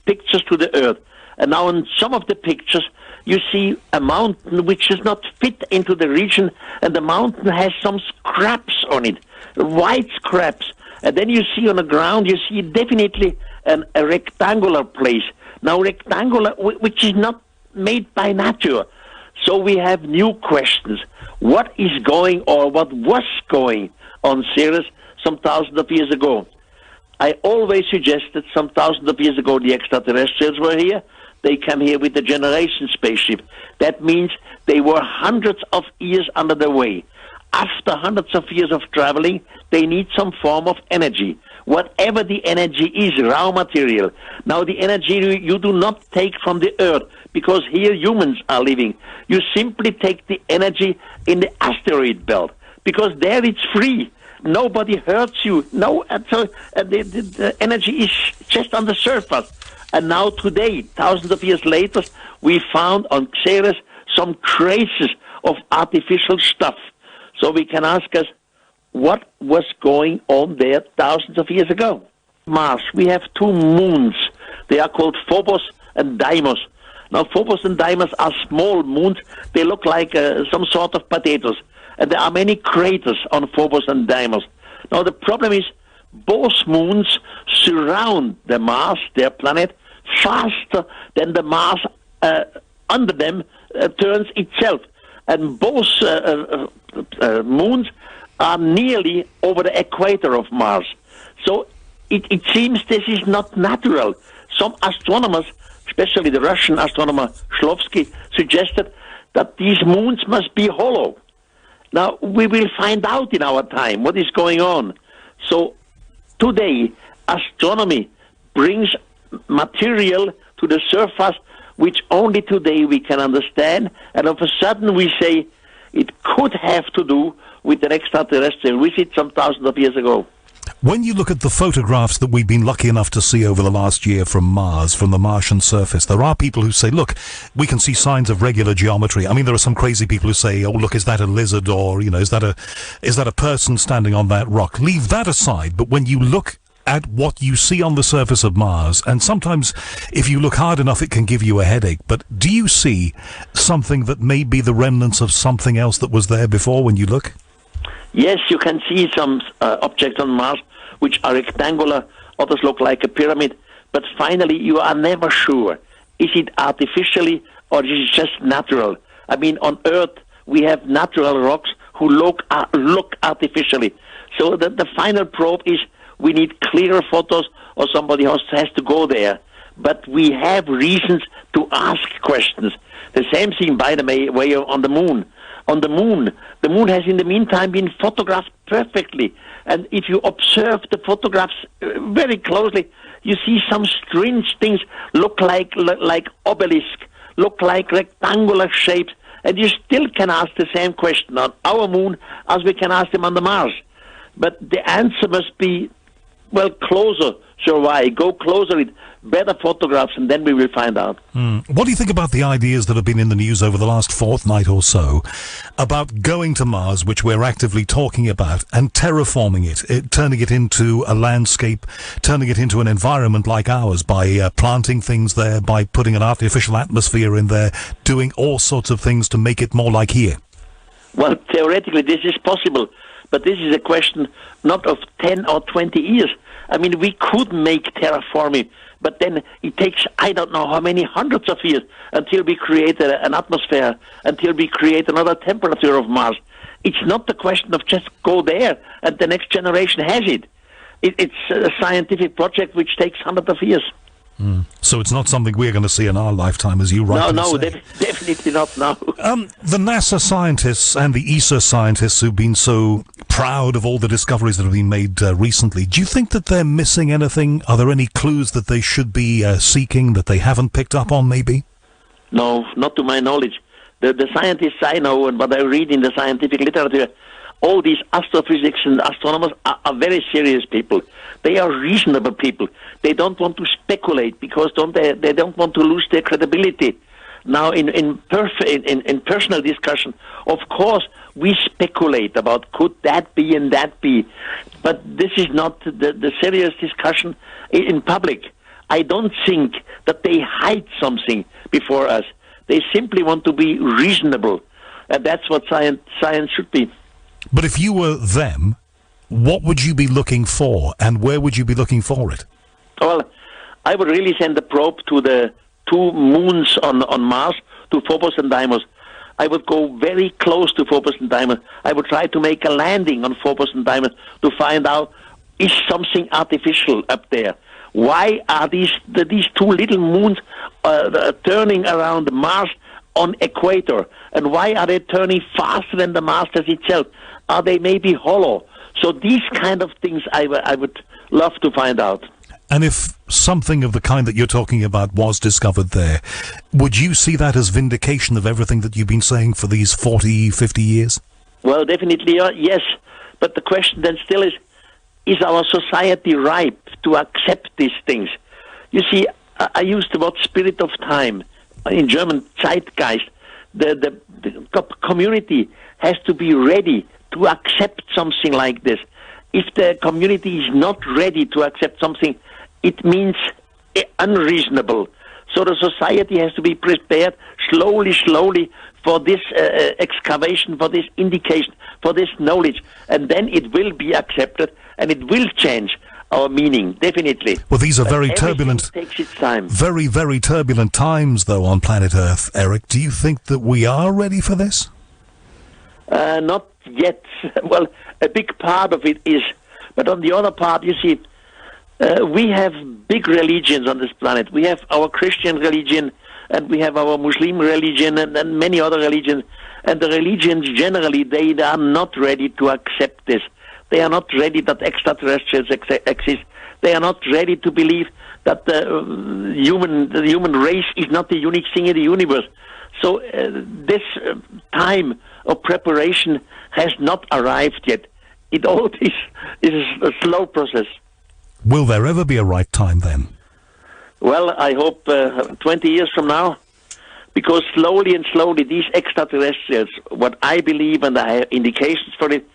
pictures to the Earth. And now in some of the pictures, you see a mountain which does not fit into the region, and the mountain has some scraps on it, white scraps. And then you see on the ground, you see definitely a rectangular place. Now rectangular, which is not made by nature. So we have new questions. What is going, or what was going on Ceres some thousands of years ago? I always suggested some thousands of years ago the extraterrestrials were here. They came here with the generation spaceship. That means they were hundreds of years under the way. After hundreds of years of traveling, they need some form of energy. Whatever the energy is, raw material. Now the energy you do not take from the Earth, because here humans are living. You simply take the energy in the asteroid belt, because there it's free. Nobody hurts you. No, so the energy is just on the surface. And now today, thousands of years later, we found on Ceres some traces of artificial stuff. So we can ask us, what was going on there thousands of years ago? Mars, we have two moons. They are called Phobos and Deimos. Now, Phobos and Deimos are small moons. They look like some sort of potatoes. And there are many craters on Phobos and Deimos. Now, the problem is both moons surround the Mars, their planet, faster than the Mars under them turns itself. And both moons are nearly over the equator of Mars. So it seems this is not natural. Some astronomers, especially the Russian astronomer Shklovsky, suggested that these moons must be hollow. Now, we will find out in our time what is going on. So today, astronomy brings material to the surface which only today we can understand, and all of a sudden we say it could have to do with an extraterrestrial visit some thousands of years ago. When you look at the photographs that we've been lucky enough to see over the last year from Mars, from the Martian surface, there are people who say, look, we can see signs of regular geometry. I mean, there are some crazy people who say, oh, look, is that a lizard, or, you know, is that a person standing on that rock? Leave that aside. But when you look at what you see on the surface of Mars, and sometimes if you look hard enough, it can give you a headache. But do you see something that may be the remnants of something else that was there before when you look? Yes, you can see some objects on Mars which are rectangular, others look like a pyramid, but finally you are never sure. Is it artificially or is it just natural? I mean, on Earth we have natural rocks who look artificially. So the final probe is we need clearer photos, or somebody else has to go there. But we have reasons to ask questions. The same thing, by the way, on the moon. On the moon has in the meantime been photographed perfectly. And if you observe the photographs very closely, you see some strange things look like obelisk, look like rectangular shapes. And you still can ask the same question on our moon as we can ask them on the Mars. But the answer must be, well, closer. So why? Go closer with better photographs, and then we will find out. What do you think about the ideas that have been in the news over the last fortnight or so about going to Mars, which we're actively talking about, and terraforming it, turning it into a landscape, turning it into an environment like ours by planting things there, by putting an artificial atmosphere in there, doing all sorts of things to make it more like here? Well, theoretically, this is possible, but this is a question not of 10 or 20 years. I mean, we could make terraforming But then it takes, I don't know how many hundreds of years until we create an atmosphere, until we create another temperature of Mars. It's not the question of just go there and the next generation has it. It's a scientific project which takes hundreds of years. So it's not something we're going to see in our lifetime, as you rightly say. Definitely not now. The NASA scientists and the ESA scientists who've been so proud of all the discoveries that have been made recently, do you think that they're missing anything? Are there any clues that they should be seeking that they haven't picked up on, maybe? No, not to my knowledge. The scientists I know and what I read in the scientific literature, all these astrophysics and astronomers are very serious people. They are reasonable people. They don't want to speculate because they don't want to lose their credibility. Now, in personal discussion, of course, we speculate about could that be and that be, but this is not the serious discussion in public. I don't think that they hide something before us. They simply want to be reasonable, and that's what science should be. But if you were them, what would you be looking for, and where would you be looking for it? Well, I would really send a probe to the 2 moons on Mars, to Phobos and Deimos. I would go very close to Phobos and Deimos. I would try to make a landing on Phobos and Deimos to find out, is something artificial up there? Why are these 2 little moons turning around Mars on equator? And why are they turning faster than the Mars itself? Are they maybe hollow? So these kind of things I would love to find out. And if something of the kind that you're talking about was discovered there, would you see that as vindication of everything that you've been saying for these 40, 50 years? Well, definitely, yes. But the question then still is our society ripe to accept these things? You see, I used the word spirit of time. In German, Zeitgeist. The community has to be ready to accept something like this. If the community is not ready to accept something, it means unreasonable. So the society has to be prepared slowly for this excavation, for this indication, for this knowledge, and then it will be accepted and it will change our meaning, definitely. Well, these are very turbulent, takes its time. Very, very turbulent times, though, on planet Earth, Erich. Do you think that we are ready for this? Not yet. Well, a big part of it is. But on the other part, you see, we have big religions on this planet. We have our Christian religion, and we have our Muslim religion, and many other religions. And the religions, generally, they are not ready to accept this. They are not ready that extraterrestrials exist. They are not ready to believe that the human race is not the unique thing in the universe. So this time of preparation has not arrived yet. It all is a slow process. Will there ever be a right time then? Well, I hope 20 years from now, because slowly these extraterrestrials, what I believe and I have indications for it,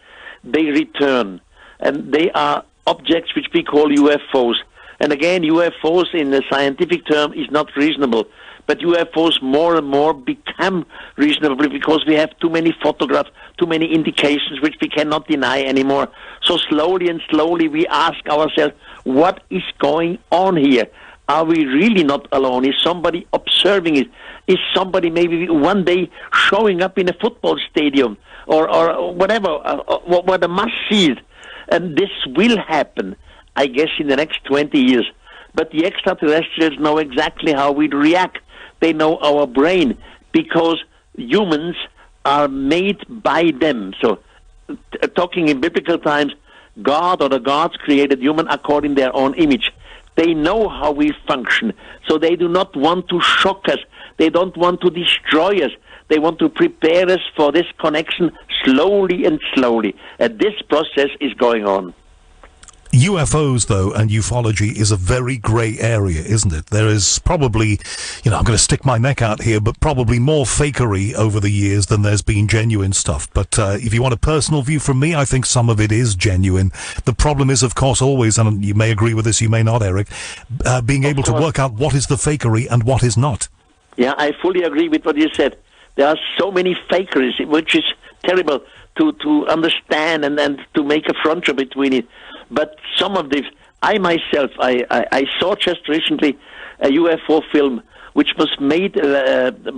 they return. And they are objects which we call UFOs. And again, UFOs in the scientific term is not reasonable. But UFOs more and more become reasonable because we have too many photographs, too many indications which we cannot deny anymore. So slowly we ask ourselves, what is going on here? Are we really not alone? Is somebody observing it? Is somebody maybe one day showing up in a football stadium or whatever, where the mass sees? And this will happen, I guess, in the next 20 years. But the extraterrestrials know exactly how we react. They know our brain because humans are made by them. So, talking in biblical times, God or the gods created human according to their own image. They know how we function, so they do not want to shock us. They don't want to destroy us. They want to prepare us for this connection slowly. And this process is going on. UFOs, though, and ufology is a very grey area, isn't it? There is probably, I'm going to stick my neck out here, but probably more fakery over the years than there's been genuine stuff. But if you want a personal view from me, I think some of it is genuine. The problem is, of course, always, and you may agree with this, you may not, Erich, being able to work out what is the fakery and what is not. Yeah, I fully agree with what you said. There are so many fakeries, which is terrible to understand and to make a frontier between it. But some of these I myself, I saw just recently a UFO film which was made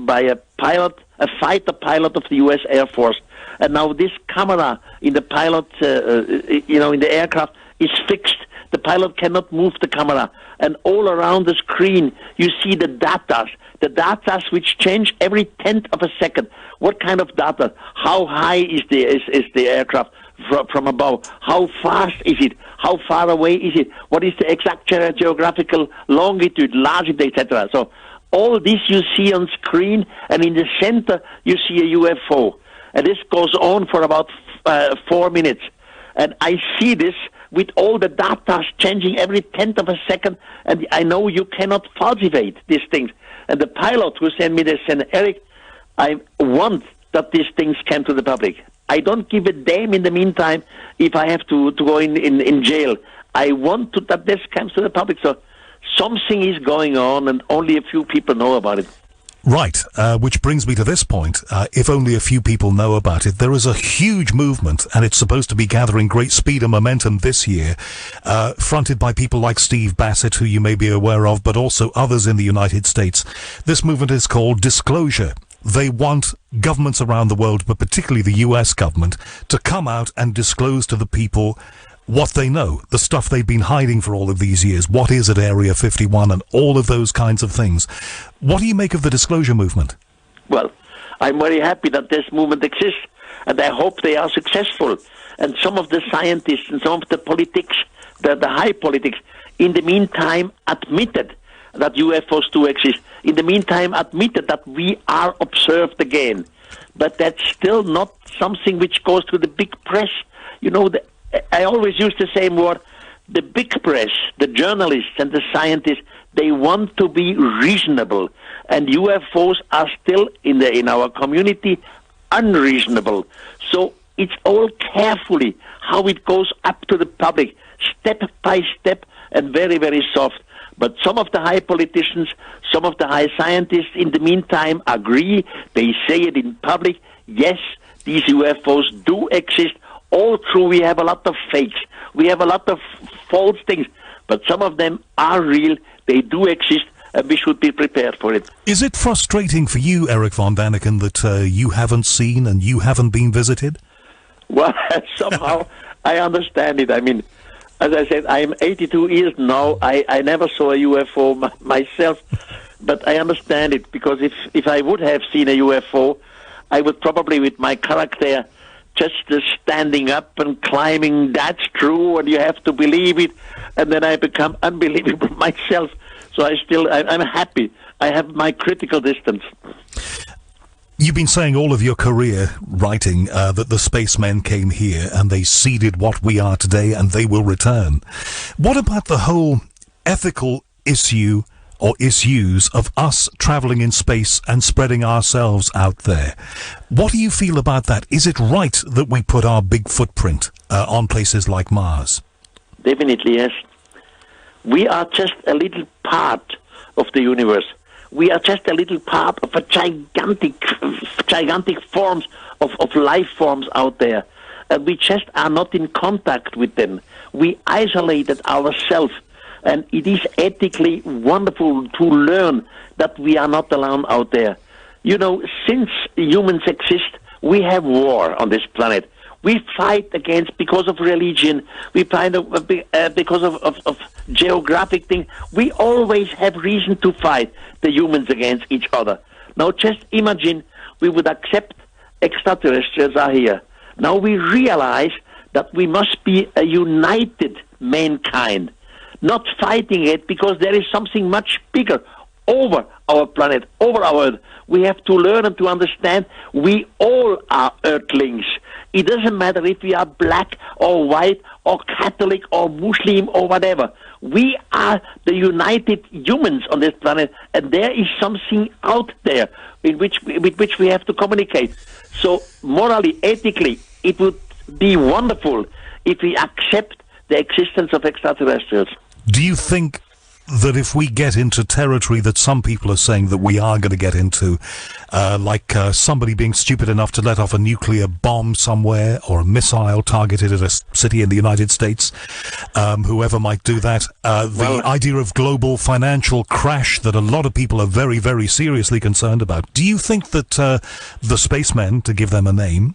by a pilot, a fighter pilot of the U.S. Air Force. And now this camera in the pilot, in the aircraft is fixed. The pilot cannot move the camera. And all around the screen, you see the data which change every tenth of a second. What kind of data? How high is the aircraft from above? How fast is it? How far away is it? What is the exact geographical longitude, latitude, etc.? So all this you see on screen, and in the center you see a UFO. And this goes on for about 4 minutes. And I see this with all the data changing every tenth of a second, and I know you cannot falsificate these things. And the pilot who sent me this said, Erich, I want that these things come to the public. I don't give a damn in the meantime if I have to go in jail. I want that this comes to the public. So something is going on, and only a few people know about it. Right, which brings me to this point. If only a few people know about it, there is a huge movement, and it's supposed to be gathering great speed and momentum this year, fronted by people like Steve Bassett, who you may be aware of, but also others in the United States. This movement is called Disclosure. They want governments around the world, but particularly the US government, to come out and disclose to the people what they know, the stuff they've been hiding for all of these years, what is at Area 51 and all of those kinds of things. What do you make of the disclosure movement? Well, I'm very happy that this movement exists, and I hope they are successful. And some of the scientists and some of the politics, the high politics, in the meantime admitted that UFOs do exist. In the meantime admitted that we are observed again. But that's still not something which goes to the big press. You know, I always use the same word. The big press, the journalists and the scientists, they want to be reasonable. And UFOs are still in our community unreasonable. So it's all carefully how it goes up to the public, step by step, and very, very soft. But some of the high politicians, some of the high scientists in the meantime agree. They say it in public. Yes, these UFOs do exist. All true, we have a lot of fakes. We have a lot of false things. But some of them are real. They do exist, and we should be prepared for it. Is it frustrating for you, Erich von Daniken, that you haven't seen and you haven't been visited? Well, somehow I understand it. I mean, as I said, I'm 82 years now. I never saw a UFO myself, but I understand it, because if I would have seen a UFO, I would probably, with my character, just standing up and climbing, that's true, and you have to believe it, and then I become unbelievable myself. So I'm happy. I have my critical distance. You've been saying all of your career writing that the spacemen came here and they seeded what we are today and they will return. What about the whole ethical issue or issues of us traveling in space and spreading ourselves out there? What do you feel about that? Is it right that we put our big footprint on places like Mars? Definitely, yes. We are just a little part of the universe. We are just a little part of a gigantic forms of life forms out there. And we just are not in contact with them. We isolated ourselves. And it is ethically wonderful to learn that we are not alone out there. You know, since humans exist, we have war on this planet. We fight against, because of religion, we fight because of geographic things. We always have reason to fight, the humans against each other. Now just imagine we would accept extraterrestrials are here. Now we realize that we must be a united mankind, not fighting it, because there is something much bigger over our planet, over our Earth. We have to learn and to understand we all are Earthlings. It doesn't matter if we are black or white or Catholic or Muslim or whatever. We are the united humans on this planet, and there is something out there with which we have to communicate. So morally, ethically, it would be wonderful if we accept the existence of extraterrestrials. Do you think that if we get into territory that some people are saying that we are going to get into, like somebody being stupid enough to let off a nuclear bomb somewhere or a missile targeted at a city in the United States, whoever might do that, the idea of global financial crash that a lot of people are very, very seriously concerned about. Do you think that the spacemen, to give them a name,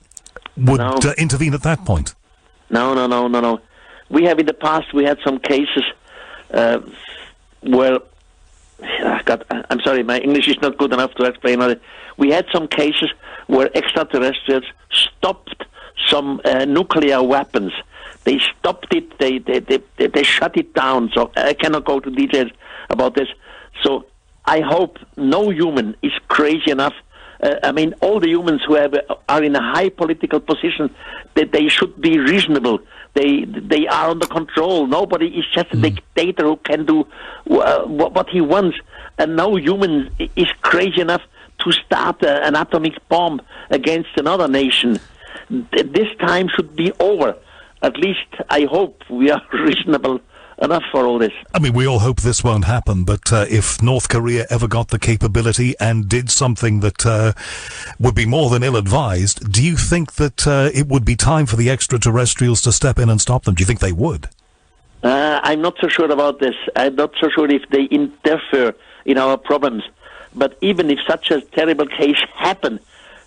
would intervene at that point? No. We have in the past, we had some cases where, God, I'm sorry, my English is not good enough to explain it. We had some cases where extraterrestrials stopped some nuclear weapons. They stopped it, they shut it down, so I cannot go to details about this. So I hope no human is crazy enough. I mean, all the humans who are in a high political position, that they should be reasonable. They are under control. Nobody is just a dictator who can do what he wants. And no human is crazy enough to start an atomic bomb against another nation. This time should be over. At least I hope we are reasonable enough for all this. I mean, we all hope this won't happen, but if North Korea ever got the capability and did something that would be more than ill-advised, do you think that it would be time for the extraterrestrials to step in and stop them? Do you think they would? I'm not so sure about this. I'm not so sure if they interfere in our problems. But even if such a terrible case happened,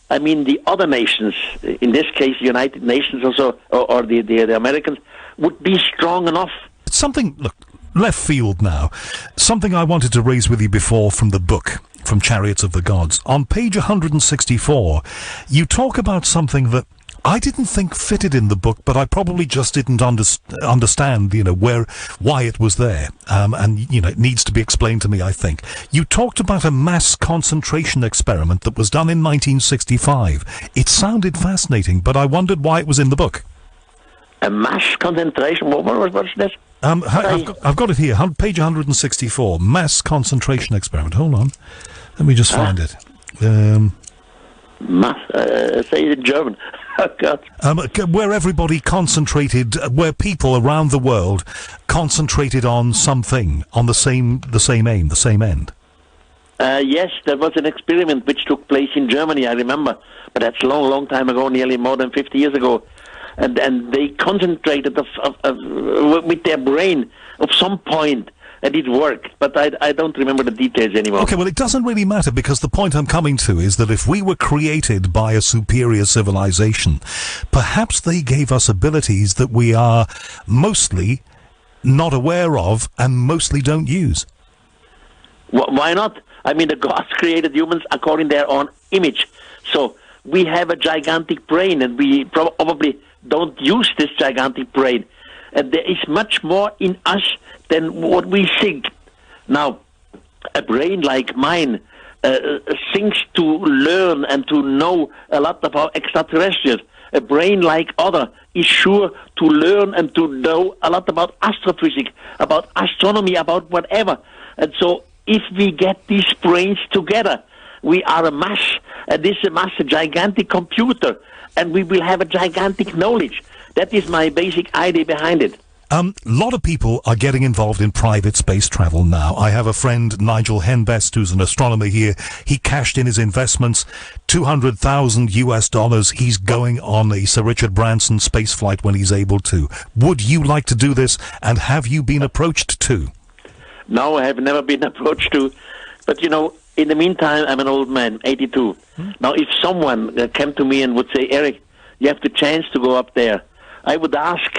I mean, the other nations, in this case, the United Nations also, or the Americans, would be strong enough. Something, look, left field now. Something I wanted to raise with you before from the book, from Chariots of the Gods. On page 164, you talk about something that I didn't think fitted in the book, but I probably just didn't understand, why it was there. And, it needs to be explained to me, I think. You talked about a mass concentration experiment that was done in 1965. It sounded fascinating, but I wondered why it was in the book. A mass concentration? What's this? I've got it here, page 164, mass concentration experiment. Hold on. Let me just find it. Mass, say it in German. Oh, God. Where everybody concentrated, where people around the world concentrated on something, on the same aim, the same end. Yes, there was an experiment which took place in Germany, I remember. But that's a long, long time ago, nearly more than 50 years ago. And they concentrated with their brain of some point, and it worked. But I don't remember the details anymore. Okay, well, it doesn't really matter, because the point I'm coming to is that if we were created by a superior civilization, perhaps they gave us abilities that we are mostly not aware of and mostly don't use. Why not? I mean, the gods created humans according to their own image. So we have a gigantic brain, and we probably don't use this gigantic brain. And there is much more in us than what we think. Now, a brain like mine thinks to learn and to know a lot about extraterrestrials. A brain like other is sure to learn and to know a lot about astrophysics, about astronomy, about whatever. And so if we get these brains together, we are a mass, and this is a mass, a gigantic computer, and we will have a gigantic knowledge. That is my basic idea behind it. A lot of people are getting involved in private space travel now. I have a friend, Nigel Henbest, who's an astronomer here. He cashed in his investments, $200,000 US. He's going on a Sir Richard Branson space flight when he's able to. Would you like to do this, and have you been approached to? No, I have never been approached to. But, in the meantime, I'm an old man, 82. Now, if someone came to me and would say, Erich, you have the chance to go up there, I would ask,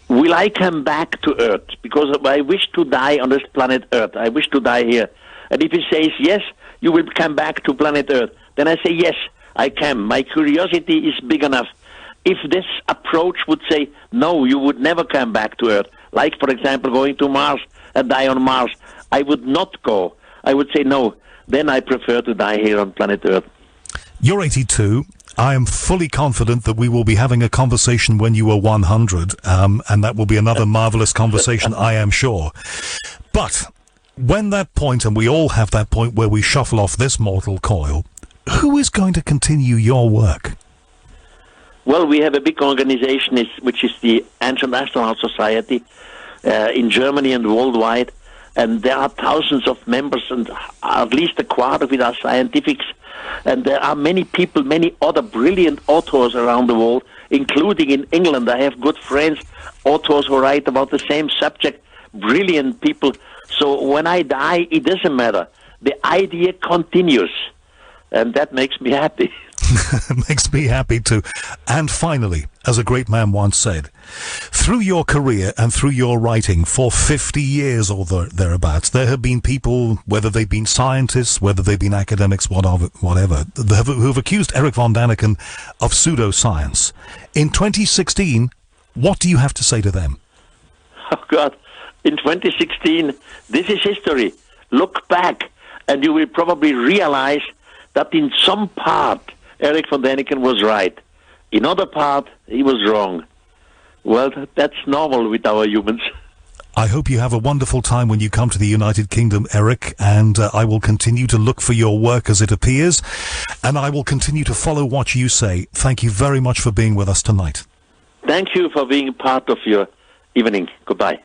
will I come back to Earth? Because I wish to die on this planet Earth. I wish to die here. And if he says, yes, you will come back to planet Earth, then I say, yes, I can. My curiosity is big enough. If this approach would say, no, you would never come back to Earth, like, for example, going to Mars and die on Mars, I would not go. I would say, no, then I prefer to die here on planet Earth. You're 82. I am fully confident that we will be having a conversation when you are 100, and that will be another marvelous conversation, I am sure. But when that point, and we all have that point where we shuffle off this mortal coil, who is going to continue your work? Well, we have a big organization which is the Ancient Astronaut Society in Germany and worldwide. and there are thousands of members, and at least a quarter of it are scientifics. And there are many people, many other brilliant authors around the world, including in England. I have good friends, authors who write about the same subject, brilliant people. So when I die, it doesn't matter. The idea continues, and that makes me happy. Makes me happy too. And finally, as a great man once said, through your career and through your writing for 50 years or thereabouts, there have been people, whether they've been scientists, whether they've been academics, whatever, who have accused Erich von Daniken of pseudoscience. In 2016, what do you have to say to them? Oh, God. In 2016, this is history. Look back, and you will probably realize that in some part, Erich von Daniken was right. In other part, he was wrong. Well, that's normal with our humans. I hope you have a wonderful time when you come to the United Kingdom, Erich, and I will continue to look for your work as it appears, and I will continue to follow what you say. Thank you very much for being with us tonight. Thank you for being part of your evening. Goodbye.